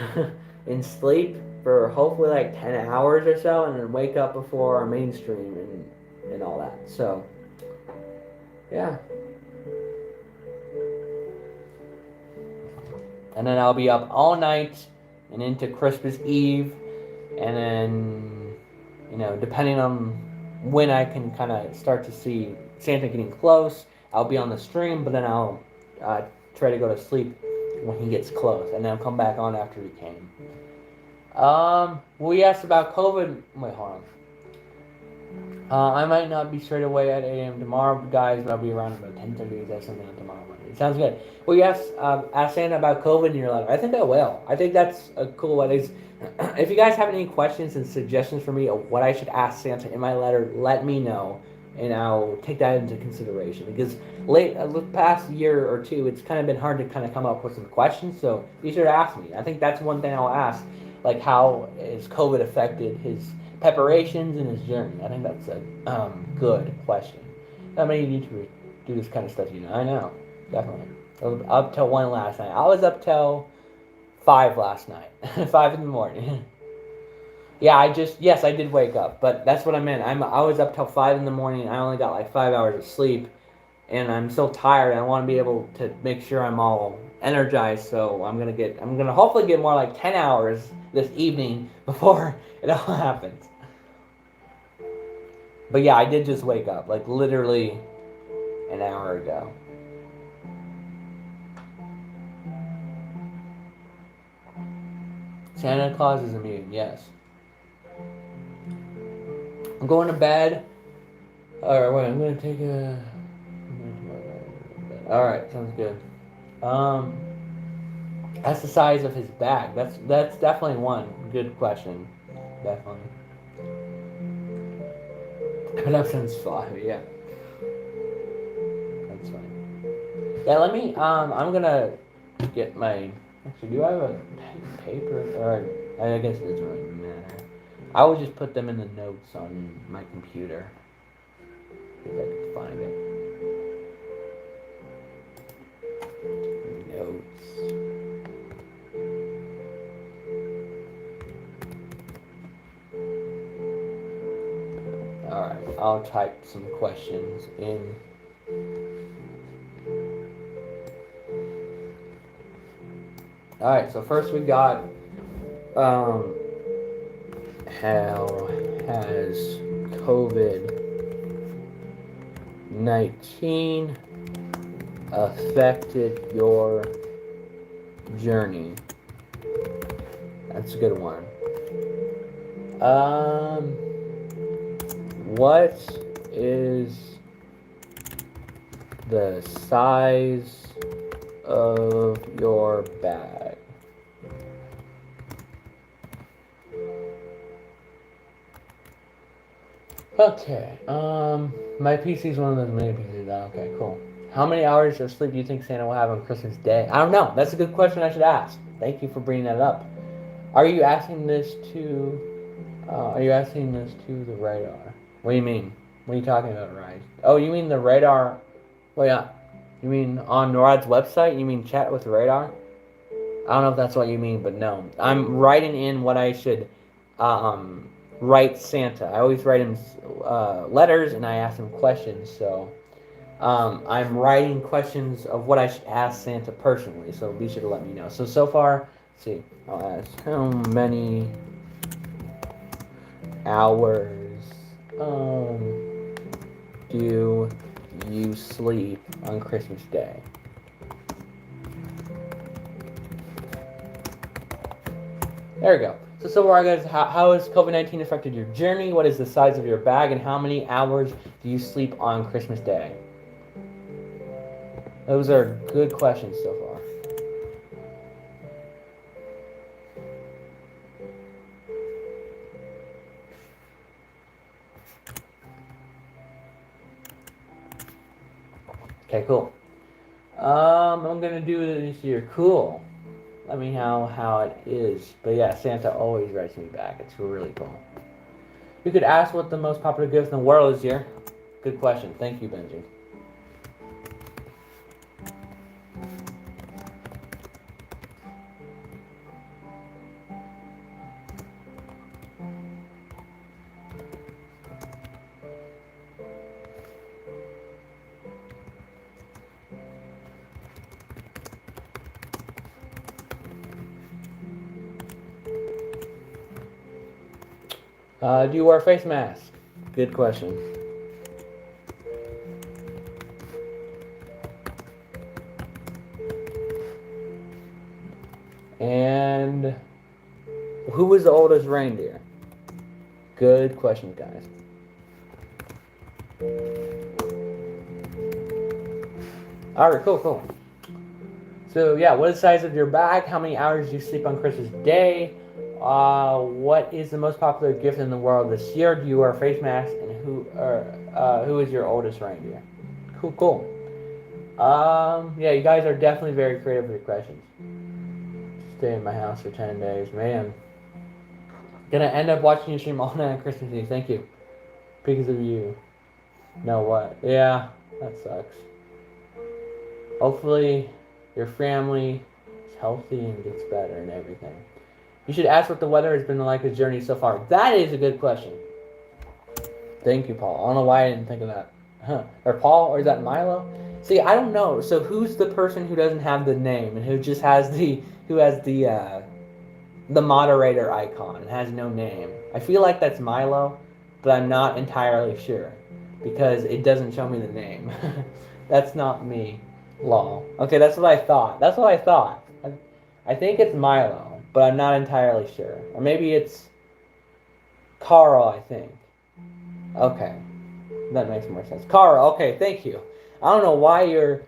and sleep for hopefully like 10 hours or so, and then wake up before our main stream and all that. So yeah. And then I'll be up all night and into Christmas Eve, and then, depending on when I can kind of start to see Santa getting close, I'll be on the stream, but then I'll try to go to sleep when he gets close, and then I'll come back on after he came. We asked about COVID. Wait, hold on. I might not be straight away at 8 a.m. tomorrow, guys, but I'll be around about 10:30 or something tomorrow morning. Sounds good. Well, you asked Santa about COVID in your letter. I think I will. I think that's a cool way. If you guys have any questions and suggestions for me of what I should ask Santa in my letter, let me know, and I'll take that into consideration. Because the past year or two, it's kind of been hard to kind of come up with some questions, so be sure to ask me. I think that's one thing I'll ask, like how has COVID affected his preparations and his journey. I think that's a good question. How many need to do this kind of stuff? I know, definitely. I was up till 1 last night. I was up till 5 last night. 5 in the morning. Yeah, yes, I did wake up, but that's what I meant. I was up till 5 in the morning. I only got like 5 hours of sleep, and I'm so tired. I want to be able to make sure I'm all energized. So I'm gonna hopefully get more like 10 hours this evening before it all happens. But yeah, I did just wake up, like literally an hour ago. Santa Claus is immune, yes. I'm going to bed. Alright, wait, I'm gonna take a. Alright, sounds good. That's the size of his bag. That's definitely one good question. Definitely. Production's 5, yeah. That's fine. Yeah, let me, I'm gonna get my, actually, do I have a paper? Or, I guess it doesn't really matter. I will just put them in the notes on my computer. See if I can find it. Notes. Alright, I'll type some questions in. Alright, so first we got, how has COVID-19 affected your journey? That's a good one. What is the size of your bag? Okay, my PC is one of those mini PCs. Okay, cool. How many hours of sleep do you think Santa will have on Christmas Day? I don't know. That's a good question I should ask. Thank you for bringing that up. Are you asking this to the radar? What do you mean? What are you talking about, Ryan? Oh, you mean the radar? Well, yeah. You mean on NORAD's website? You mean chat with the radar? I don't know if that's what you mean, but no. I'm writing in what I should write Santa. I always write him letters and I ask him questions. So I'm writing questions of what I should ask Santa personally. So be sure to let me know. So far, let's see. I'll ask how many hours do you sleep on Christmas Day? There we go. So far, guys, how has COVID-19 affected your journey? What is the size of your bag? And how many hours do you sleep on Christmas Day? Those are good questions so far. Okay, cool. I'm gonna do it this year. Cool. Let me know how it is. But yeah, Santa always writes me back. It's really cool. You could ask what the most popular gift in the world is here. Good question. Thank you, Benji. Do you wear a face mask? Good question. And who was the oldest reindeer? Good question, guys. Alright, cool. So yeah, what is the size of your bag? How many hours do you sleep on Christmas Day? What is the most popular gift in the world this year? Do you wear a face mask? And who is your oldest reindeer? Cool. Yeah, you guys are definitely very creative with your questions. Stay in my house for 10 days, man. Gonna end up watching you stream all night on Christmas Eve. Thank you. Because of you. Know what? Yeah, that sucks. Hopefully, your family is healthy and gets better and everything. You should ask what the weather has been like this journey so far. That is a good question. Thank you, Paul. I don't know why I didn't think of that. Huh. Or Paul, or is that Milo? See, I don't know. So who's the person who doesn't have the name and who just has the moderator icon and has no name? I feel like that's Milo, but I'm not entirely sure because it doesn't show me the name. That's not me. Lol. Okay, that's what I thought. I think it's Milo, but I'm not entirely sure. Or maybe it's Carl, I think. Okay. That makes more sense. Carl, okay, thank you. I don't know why your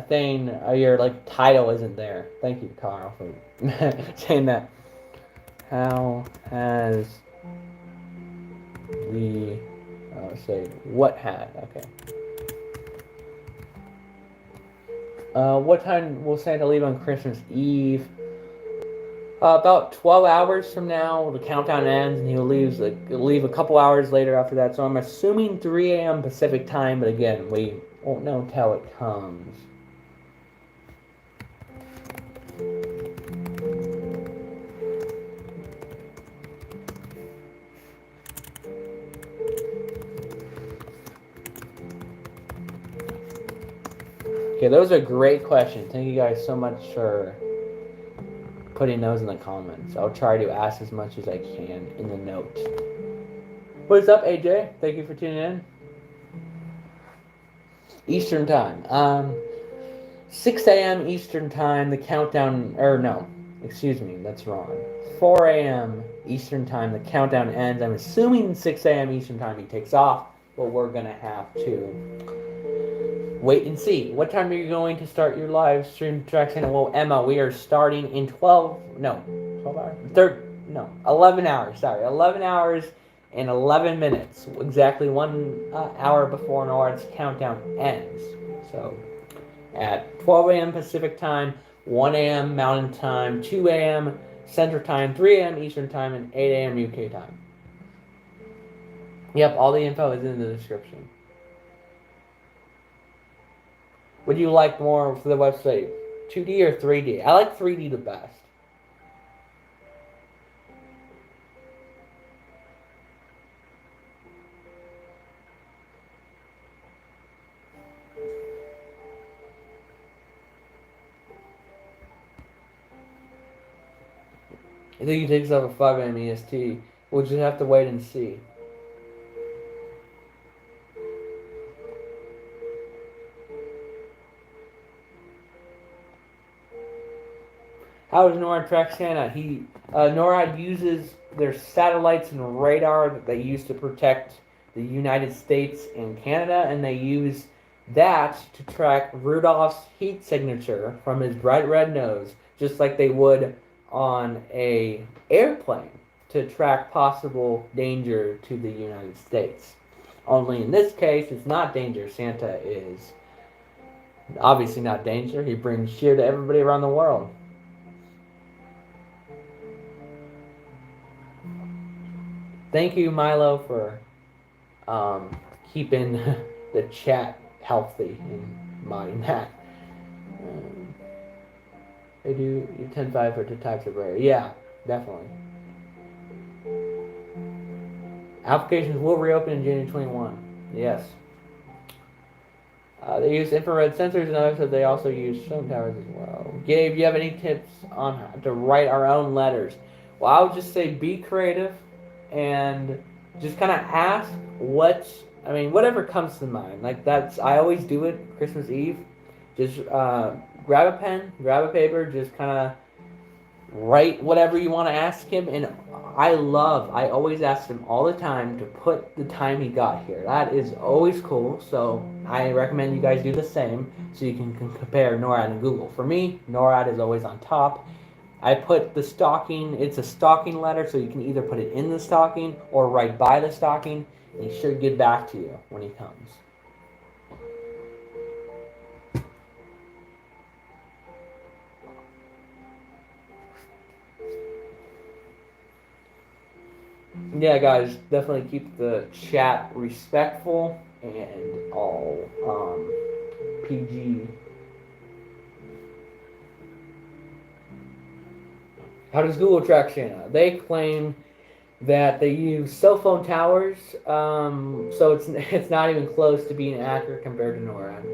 thing, your like title isn't there. Thank you, Carl, for saying that. How has the say what had? Okay. What time will Santa leave on Christmas Eve? About 12 hours from now, the countdown ends, and he'll leave a couple hours later after that. So I'm assuming 3 a.m. Pacific time, but again, we won't know until it comes. Okay, those are great questions. Thank you guys so much for putting those in the comments. I'll try to ask as much as I can in the note. What's up, AJ? Thank you for tuning in. Eastern time. 6 a.m. Eastern time, the countdown, excuse me, that's wrong. 4 a.m. Eastern time, the countdown ends. I'm assuming 6 a.m. Eastern time he takes off, but we're gonna have to wait and see. What time are you going to start your live stream track channel? Well, Emma, we are starting in 12 hours? 11 hours, sorry. 11 hours and 11 minutes. Exactly 1 hour before Norad's countdown ends. So, at 12 a.m. Pacific time, 1 a.m. Mountain time, 2 a.m. Central time, 3 a.m. Eastern time, and 8 a.m. UK time. Yep, all the info is in the description. Would you like more for the website? 2D or 3D? I like 3D the best. I think he takes off at 5 a.m. EST. We'll just have to wait and see. How does NORAD track Santa? NORAD uses their satellites and radar that they use to protect the United States and Canada, and they use that to track Rudolph's heat signature from his bright red nose, just like they would on a airplane to track possible danger to the United States. Only in this case, it's not danger. Santa is Obviously not danger. He brings cheer to everybody around the world. Thank you, Milo, for keeping the chat healthy and modding that. Um, they do 10.5 for two types of rare. Yeah, definitely. Applications will reopen in January 21. Yes. They use infrared sensors and others, so they also use phone towers as well. Gabe, you have any tips on how to write our own letters? Well, I would just say be creative and just kind of ask whatever comes to mind. Like I always do it Christmas Eve. Just grab a pen, grab a paper, just kind of write whatever you want to ask him. And I always ask him all the time to put the time he got here. That is always cool. So I recommend you guys do the same so you can compare NORAD and Google. For me, NORAD is always on top. I put the stocking, it's a stocking letter, so you can either put it in the stocking or right by the stocking, and he should get back to you when he comes. Yeah, guys, definitely keep the chat respectful and all PG. How does Google track Santa? They claim that they use cell phone towers, so it's not even close to being accurate compared to NORAD.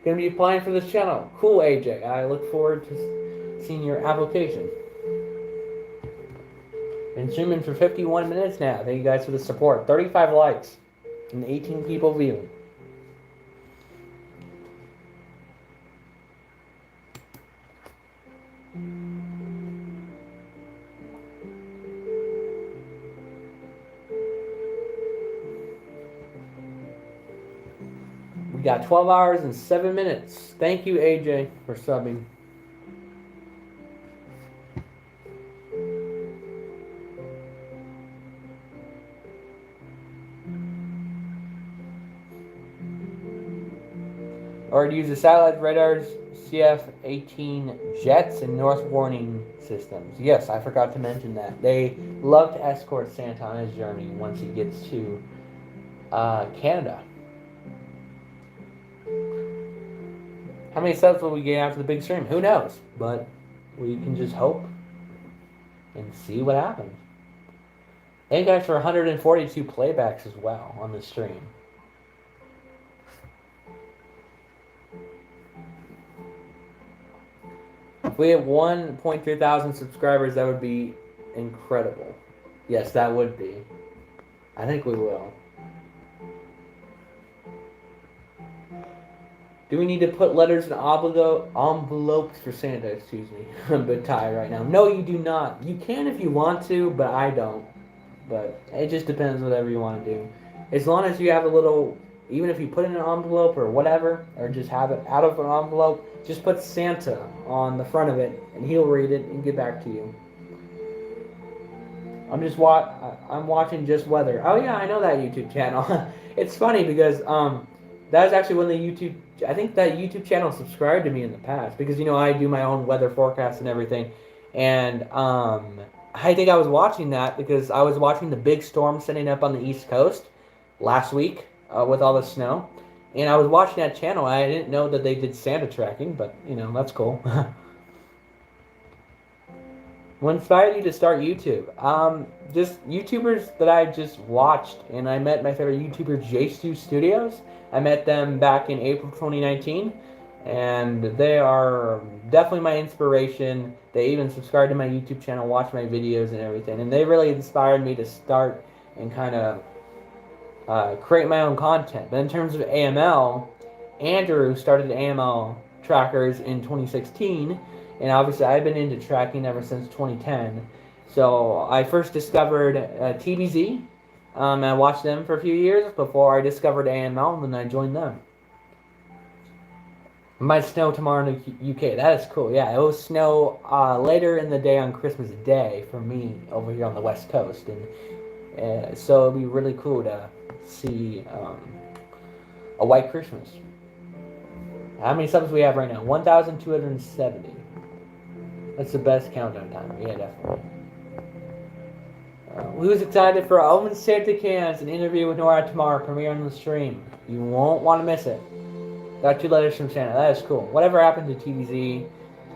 Gonna be applying for this channel. Cool, AJ. I look forward to seeing your application. Been streaming for 51 minutes now. Thank you guys for the support. 35 likes and 18 people viewing. We got 12 hours and 7 minutes. Thank you, AJ, for subbing. Or to use the satellite radars, CF-18 jets, and North warning systems. Yes, I forgot to mention that. They love to escort Santa on his journey once he gets to Canada. How many subs will we get after the big stream? Who knows? But we can just hope and see what happens. Thank you guys for 142 playbacks as well on the stream. If we have 1.3 thousand subscribers, that would be incredible. Yes, that would be. I think we will. Do we need to put letters in envelopes for Santa? Excuse me. I'm a bit tired right now. No, you do not. You can if you want to, but I don't. But it just depends whatever you want to do. As long as you have a little, even if you put in an envelope or whatever, or just have it out of an envelope, just put Santa on the front of it, and he'll read it and get back to you. I'm watching Just Weather. Oh yeah, I know that YouTube channel. It's funny because that was actually when I think that YouTube channel subscribed to me in the past because I do my own weather forecast and everything, and I think I was watching that because I was watching the big storm setting up on the East Coast last week with all the snow, and I was watching that channel. I didn't know that they did Santa tracking, but that's cool. What inspired you to start YouTube? Just YouTubers that I just watched, and I met my favorite YouTuber, J2 Studios. I met them back in April 2019, and they are definitely my inspiration. They even subscribed to my YouTube channel, watch my videos and everything, and they really inspired me to start and kind of create my own content. But in terms of AML, Andrew started AML trackers in 2016, and obviously I've been into tracking ever since 2010. So I first discovered TBZ. I watched them for a few years before I discovered AML, and then I joined them. It might snow tomorrow in the UK. That is cool. Yeah, it will snow later in the day on Christmas Day for me over here on the West Coast. And So it'd be really cool to see a white Christmas. How many subs we have right now? 1,270. That's the best countdown timer. Yeah, definitely. Who's excited for Owen Santa Cans, an interview with Nora tomorrow, premiere on the stream? You won't want to miss it. Got 2 letters from Santa. That is cool. Whatever happened to TVZ?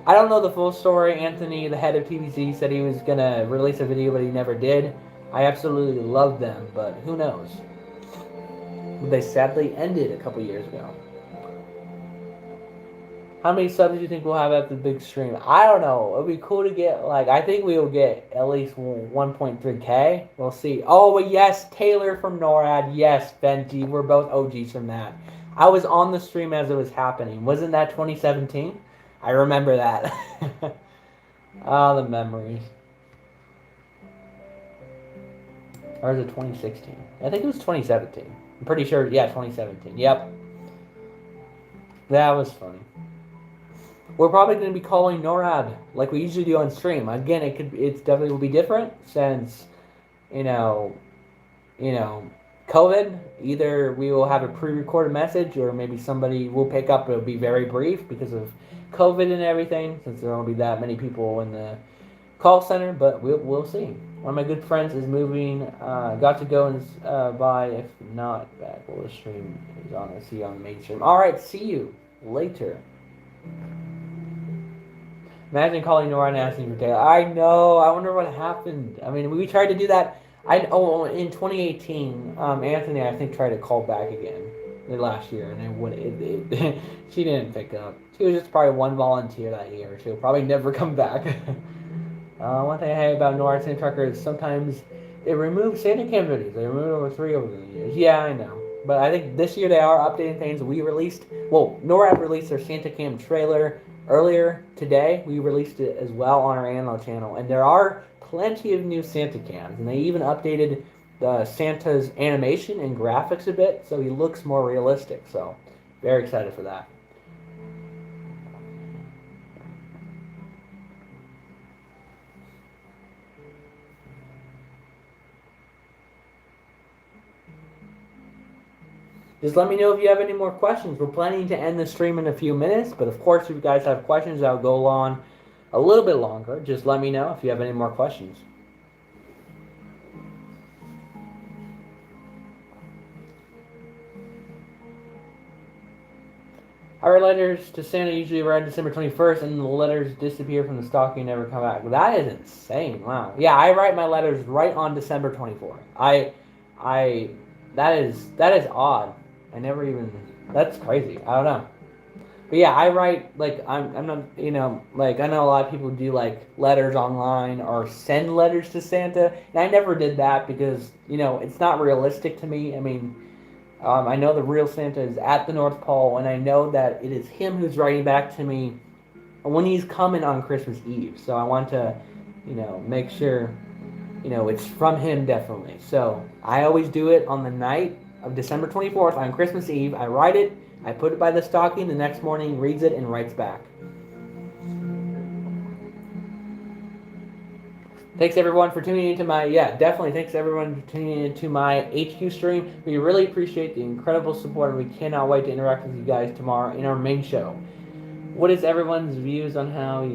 I don't know the full story. Anthony, the head of TVZ, said he was going to release a video, but he never did. I absolutely love them, but who knows? They sadly ended a couple years ago. How many subs do you think we'll have at the big stream? I don't know. It'd be cool to get, like, I think we will get at least 1.3K. We'll see. Oh, yes, Taylor from NORAD. Yes, Benji. We're both OGs from that. I was on the stream as it was happening. Wasn't that 2017? I remember that. Oh, the memories. Or is it 2016? I think it was 2017. I'm pretty sure, yeah, 2017. Yep. That was funny. We're probably going to be calling NORAD like we usually do on stream. Again, it's definitely will be different since, you know, COVID. Either we will have a pre-recorded message, or maybe somebody will pick up. It'll be very brief because of COVID and everything, since there won't be that many people in the call center. But we'll see. One of my good friends is moving. Got to go and buy. If not back, well, the stream is on. I'll see you on the main stream. All right, see you later. Imagine calling Nora and asking for Taylor. I know. I wonder what happened. I mean, we tried to do that. In 2018, Anthony, I think, tried to call back again last year, and she didn't pick up. She was just probably one volunteer that year. She'll probably never come back. One thing I hate about Nora Santa Trucker is sometimes they remove Santa Cam videos. They removed over 3 over the years. Yeah, I know. But I think this year they are updating things. NORAD released their Santa Cam trailer earlier today. We released it as well on our AML channel. And there are plenty of new Santa Cams. And they even updated the Santa's animation and graphics a bit, so he looks more realistic. So, very excited for that. Just let me know if you have any more questions. We're planning to end the stream in a few minutes, but of course, if you guys have questions, I'll go on a little bit longer. Just let me know if you have any more questions. Our letters to Santa usually arrive December 21st, and the letters disappear from the stocking and never come back. That is insane. Wow. Yeah, I write my letters right on December 24th. That is odd. I never even. That's crazy. I don't know. But yeah, I write, like, I'm not, like, I know a lot of people do, like, letters online or send letters to Santa, and I never did that because, it's not realistic to me. I mean, I know the real Santa is at the North Pole, and I know that it is him who's writing back to me when he's coming on Christmas Eve. So I want to, make sure, it's from him definitely. So I always do it on the night of December 24th on Christmas Eve. I write it, I put it by the stocking, the next morning reads it and writes back. Thanks everyone for tuning into thanks everyone for tuning into my HQ stream. We really appreciate the incredible support, and we cannot wait to interact with you guys tomorrow in our main show. What is everyone's views on how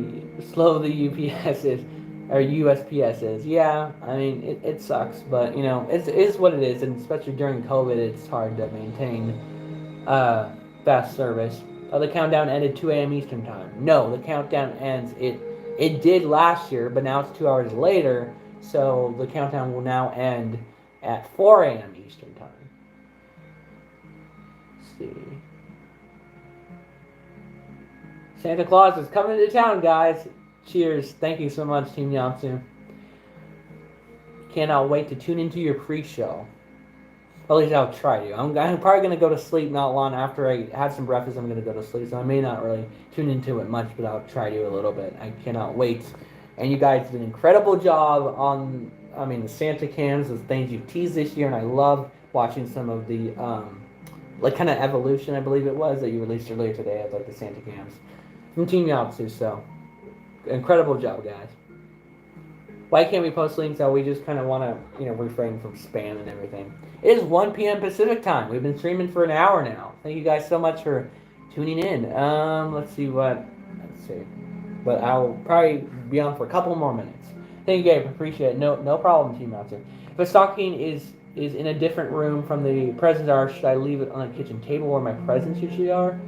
slow the UPS is? Or USPS is. Yeah, I mean, it sucks, but, it is what it is, and especially during COVID, it's hard to maintain fast service. The countdown ended 2 a.m. Eastern Time. No, the countdown ends, it did last year, but now it's 2 hours later, so the countdown will now end at 4 a.m. Eastern Time. Let's see. Santa Claus is coming to town, guys. Cheers. Thank you so much, Team Yansu. Cannot wait to tune into your pre-show. At least I'll try to. I'm probably going to go to sleep not long after I have some breakfast. I'm going to go to sleep, so I may not really tune into it much, but I'll try to a little bit. I cannot wait. And you guys did an incredible job on, the Santa cams, the things you teased this year, and I love watching some of the, kind of evolution, I believe it was, that you released earlier today of, the Santa cams from Team Yatsu, so incredible job, guys. Why can't we post links? We just kind of want to, refrain from spam and everything. It is 1 p.m. Pacific time. We've been streaming for an hour now. Thank you guys so much for tuning in. Let's see. But I'll probably be on for a couple more minutes. Thank you, Gabe. Appreciate it. No problem, Team Monster. If a stocking is in a different room from the presents are, should I leave it on the kitchen table where my presents usually are?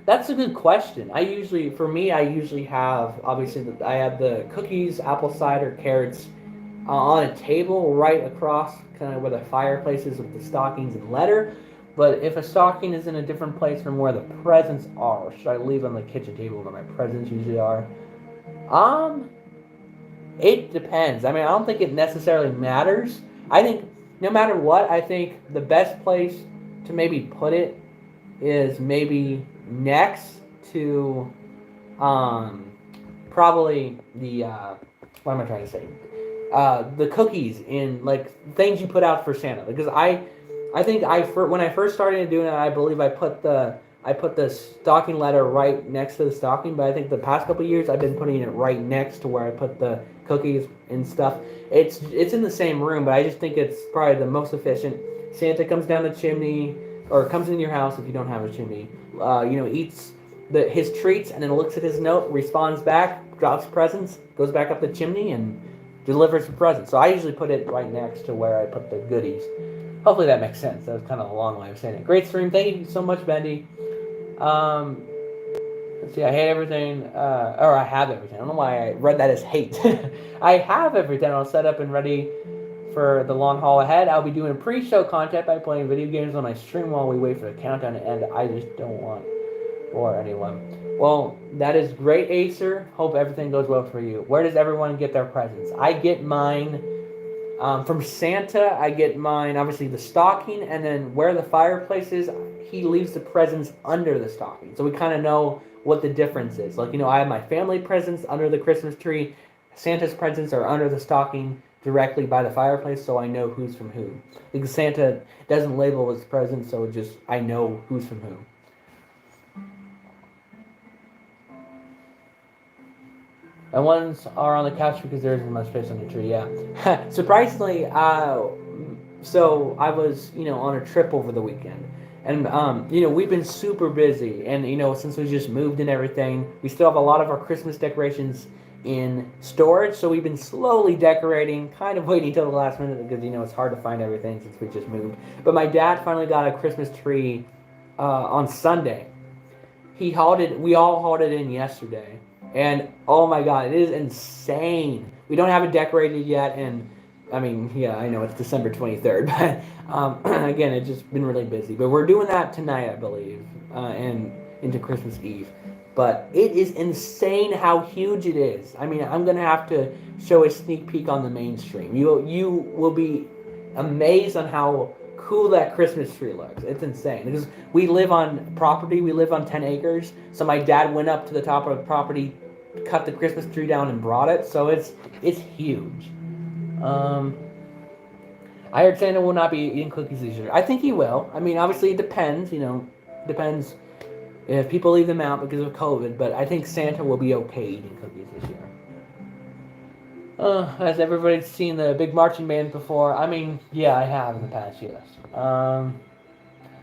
That's a good question. I usually have, obviously, I have the cookies, apple cider, carrots on a table right across kind of where the fireplace is with the stockings and letter. But if a stocking is in a different place from where the presents are, should I leave on the kitchen table where my presents usually are? It depends. I mean, I don't think it necessarily matters. I think no matter what, I think the best place to maybe put it is maybe next to probably the what am I trying to say? The cookies in like things you put out for Santa, because I think when I first started doing it, I believe I put the stocking letter right next to the stocking, but I think the past couple of years I've been putting it right next to where I put the cookies and stuff. It's in the same room, but I just think it's probably the most efficient. Santa comes down the chimney, or comes in your house if you don't have a chimney. Eats his treats and then looks at his note, responds back, drops presents, goes back up the chimney, and delivers the presents. So I usually put it right next to where I put the goodies. Hopefully that makes sense. That was kind of a long way of saying it. Great stream. Thank you so much, Bendy. Let's see. I hate everything. Or I have everything. I don't know why I read that as hate. I have everything all set up and ready for the long haul ahead. I'll be doing pre-show content by playing video games on my stream while we wait for the countdown to end. I just don't want to bore anyone. Well, that is great, Acer. Hope everything goes well for you. Where does everyone get their presents? I get mine from Santa. I get mine, obviously, the stocking, and then where the fireplace is, he leaves the presents under the stocking. So we kind of know what the difference is. Like, I have my family presents under the Christmas tree. Santa's presents are under the stocking directly by the fireplace, so I know who's from who. Because Santa doesn't label his presents, so I know who's from who. And ones are on the couch because there isn't much space on the tree, yeah. Surprisingly, so I was, on a trip over the weekend. And, we've been super busy. And, since we just moved and everything, we still have a lot of our Christmas decorations in storage. So we've been slowly decorating, kind of waiting until the last minute because, it's hard to find everything since we just moved. But my dad finally got a Christmas tree on Sunday. We all hauled it in yesterday. And, oh my God, it is insane. We don't have it decorated yet, and, I mean, yeah, I know it's December 23rd, but, again, it's just been really busy. But we're doing that tonight, I believe, and into Christmas Eve. But it is insane how huge it is. I mean, I'm going to have to show a sneak peek on the mainstream. You will be amazed on how cool that Christmas tree looks. It's insane. Because we live on property. We live on 10 acres. So my dad went up to the top of the property, cut the Christmas tree down, and brought it. So it's huge. I heard Santa will not be eating cookies this year. I think he will. I mean, obviously it depends. Depends if people leave them out because of COVID. But I think Santa will be okay eating cookies this year. Has everybody seen the big marching band before? I mean, yeah, I have in the past, yes.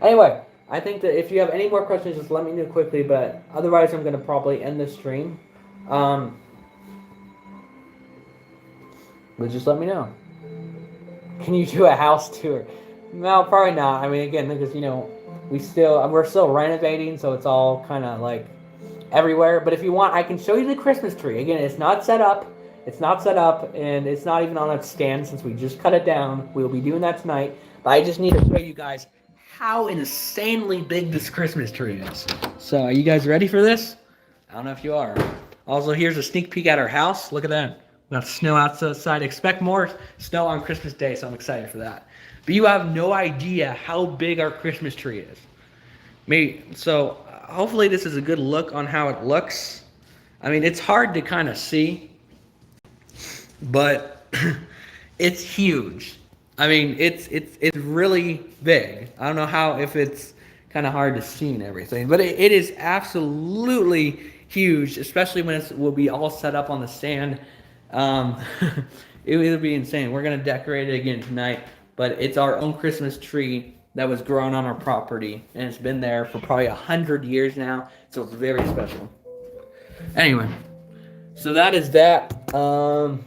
Anyway, I think that if you have any more questions, just let me know quickly, but otherwise I'm going to probably end the stream. But just let me know. Can you do a house tour? No, probably not. I mean, again, because, we're still renovating, so it's all kind of like everywhere. But if you want, I can show you the Christmas tree. Again, it's not set up. And it's not even on a stand since we just cut it down. We'll be doing that tonight. But I just need to show you guys how insanely big this Christmas tree is. So, are you guys ready for this? I don't know if you are. Also, here's a sneak peek at our house. Look at that. We got snow outside. Expect more snow on Christmas Day, so I'm excited for that. But you have no idea how big our Christmas tree is. So, hopefully this is a good look on how it looks. I mean, it's hard to kind of see. But it's huge. I mean, it's really big. I don't know if it's kind of hard to see and everything, but it is absolutely huge, especially when it will be all set up on the stand Um, it'll be insane. We're gonna decorate it again tonight, but it's our own Christmas tree that was grown on our property, and it's been there for probably 100 years now. So it's very special. Anyway, so that is that. So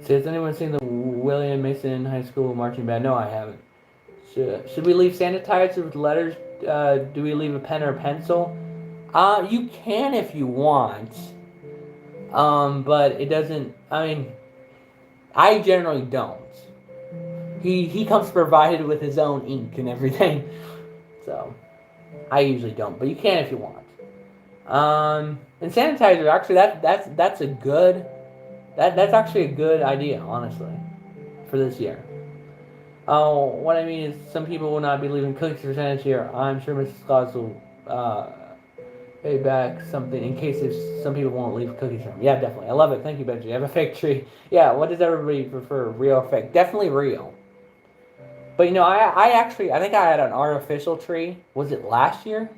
has anyone seen the William Mason High School marching band? No, I haven't. Should we leave sanitizer with letters? Do we leave a pen or a pencil? You can if you want. But it doesn't. I mean, I generally don't. He comes provided with his own ink and everything, so I usually don't. But you can if you want. And sanitizer, actually, that's a good that's actually a good idea, honestly, for this year. Oh, what I mean is, some people will not be leaving cookies for Santa this year. I'm sure Mrs. Claus will pay back something in case if some people won't leave cookies for him. Yeah, definitely. I love it. Thank you, Benji. I have a fake tree. Yeah, what does everybody prefer, real or fake? Definitely real. But I think I had an artificial tree. Was it last year?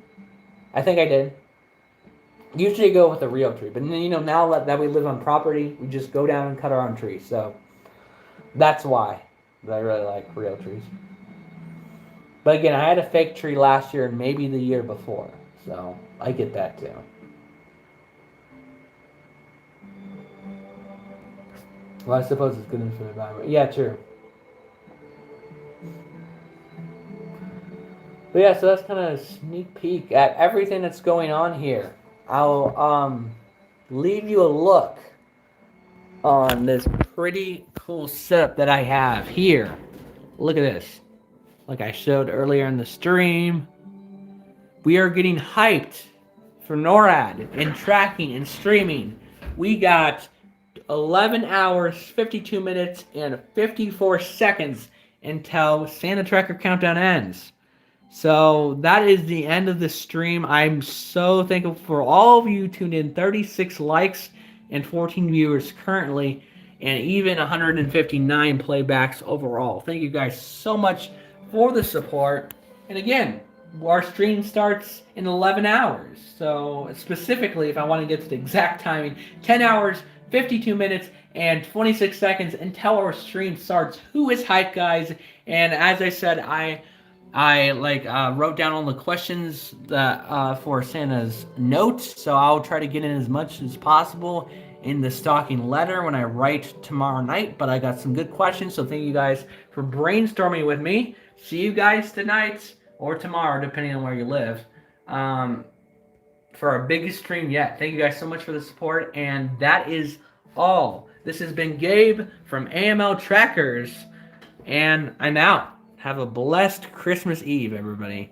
I think I did. Usually go with a real tree, but now that we live on property, we just go down and cut our own trees. So that's why I really like real trees. But again, I had a fake tree last year and maybe the year before, so I get that too. Well, I suppose it's good for the environment. Yeah, true. But yeah, so that's kind of a sneak peek at everything that's going on here. I'll leave you a look on this pretty cool setup that I have here. Look at this. Like I showed earlier in the stream, we are getting hyped for NORAD and tracking and streaming. We got 11 hours, 52 minutes, and 54 seconds until Santa Tracker Countdown ends. So that is the end of the stream. I'm so thankful for all of you tuned in. 36 likes and 14 viewers currently, and even 159 playbacks overall. Thank you guys so much for the support. And again, our stream starts in 11 hours. So specifically, if I want to get to the exact timing, 10 hours, 52 minutes, and 26 seconds until our stream starts. Who is hype, guys? And as I said, I wrote down all the questions that for Santa's notes, so I'll try to get in as much as possible in the stocking letter when I write tomorrow night. But I got some good questions, so thank you guys for brainstorming with me. See you guys tonight or tomorrow, depending on where you live, for our biggest stream yet. Thank you guys so much for the support, and that is all. This has been Gabe from AML Trackers, and I'm out. Have a blessed Christmas Eve, everybody.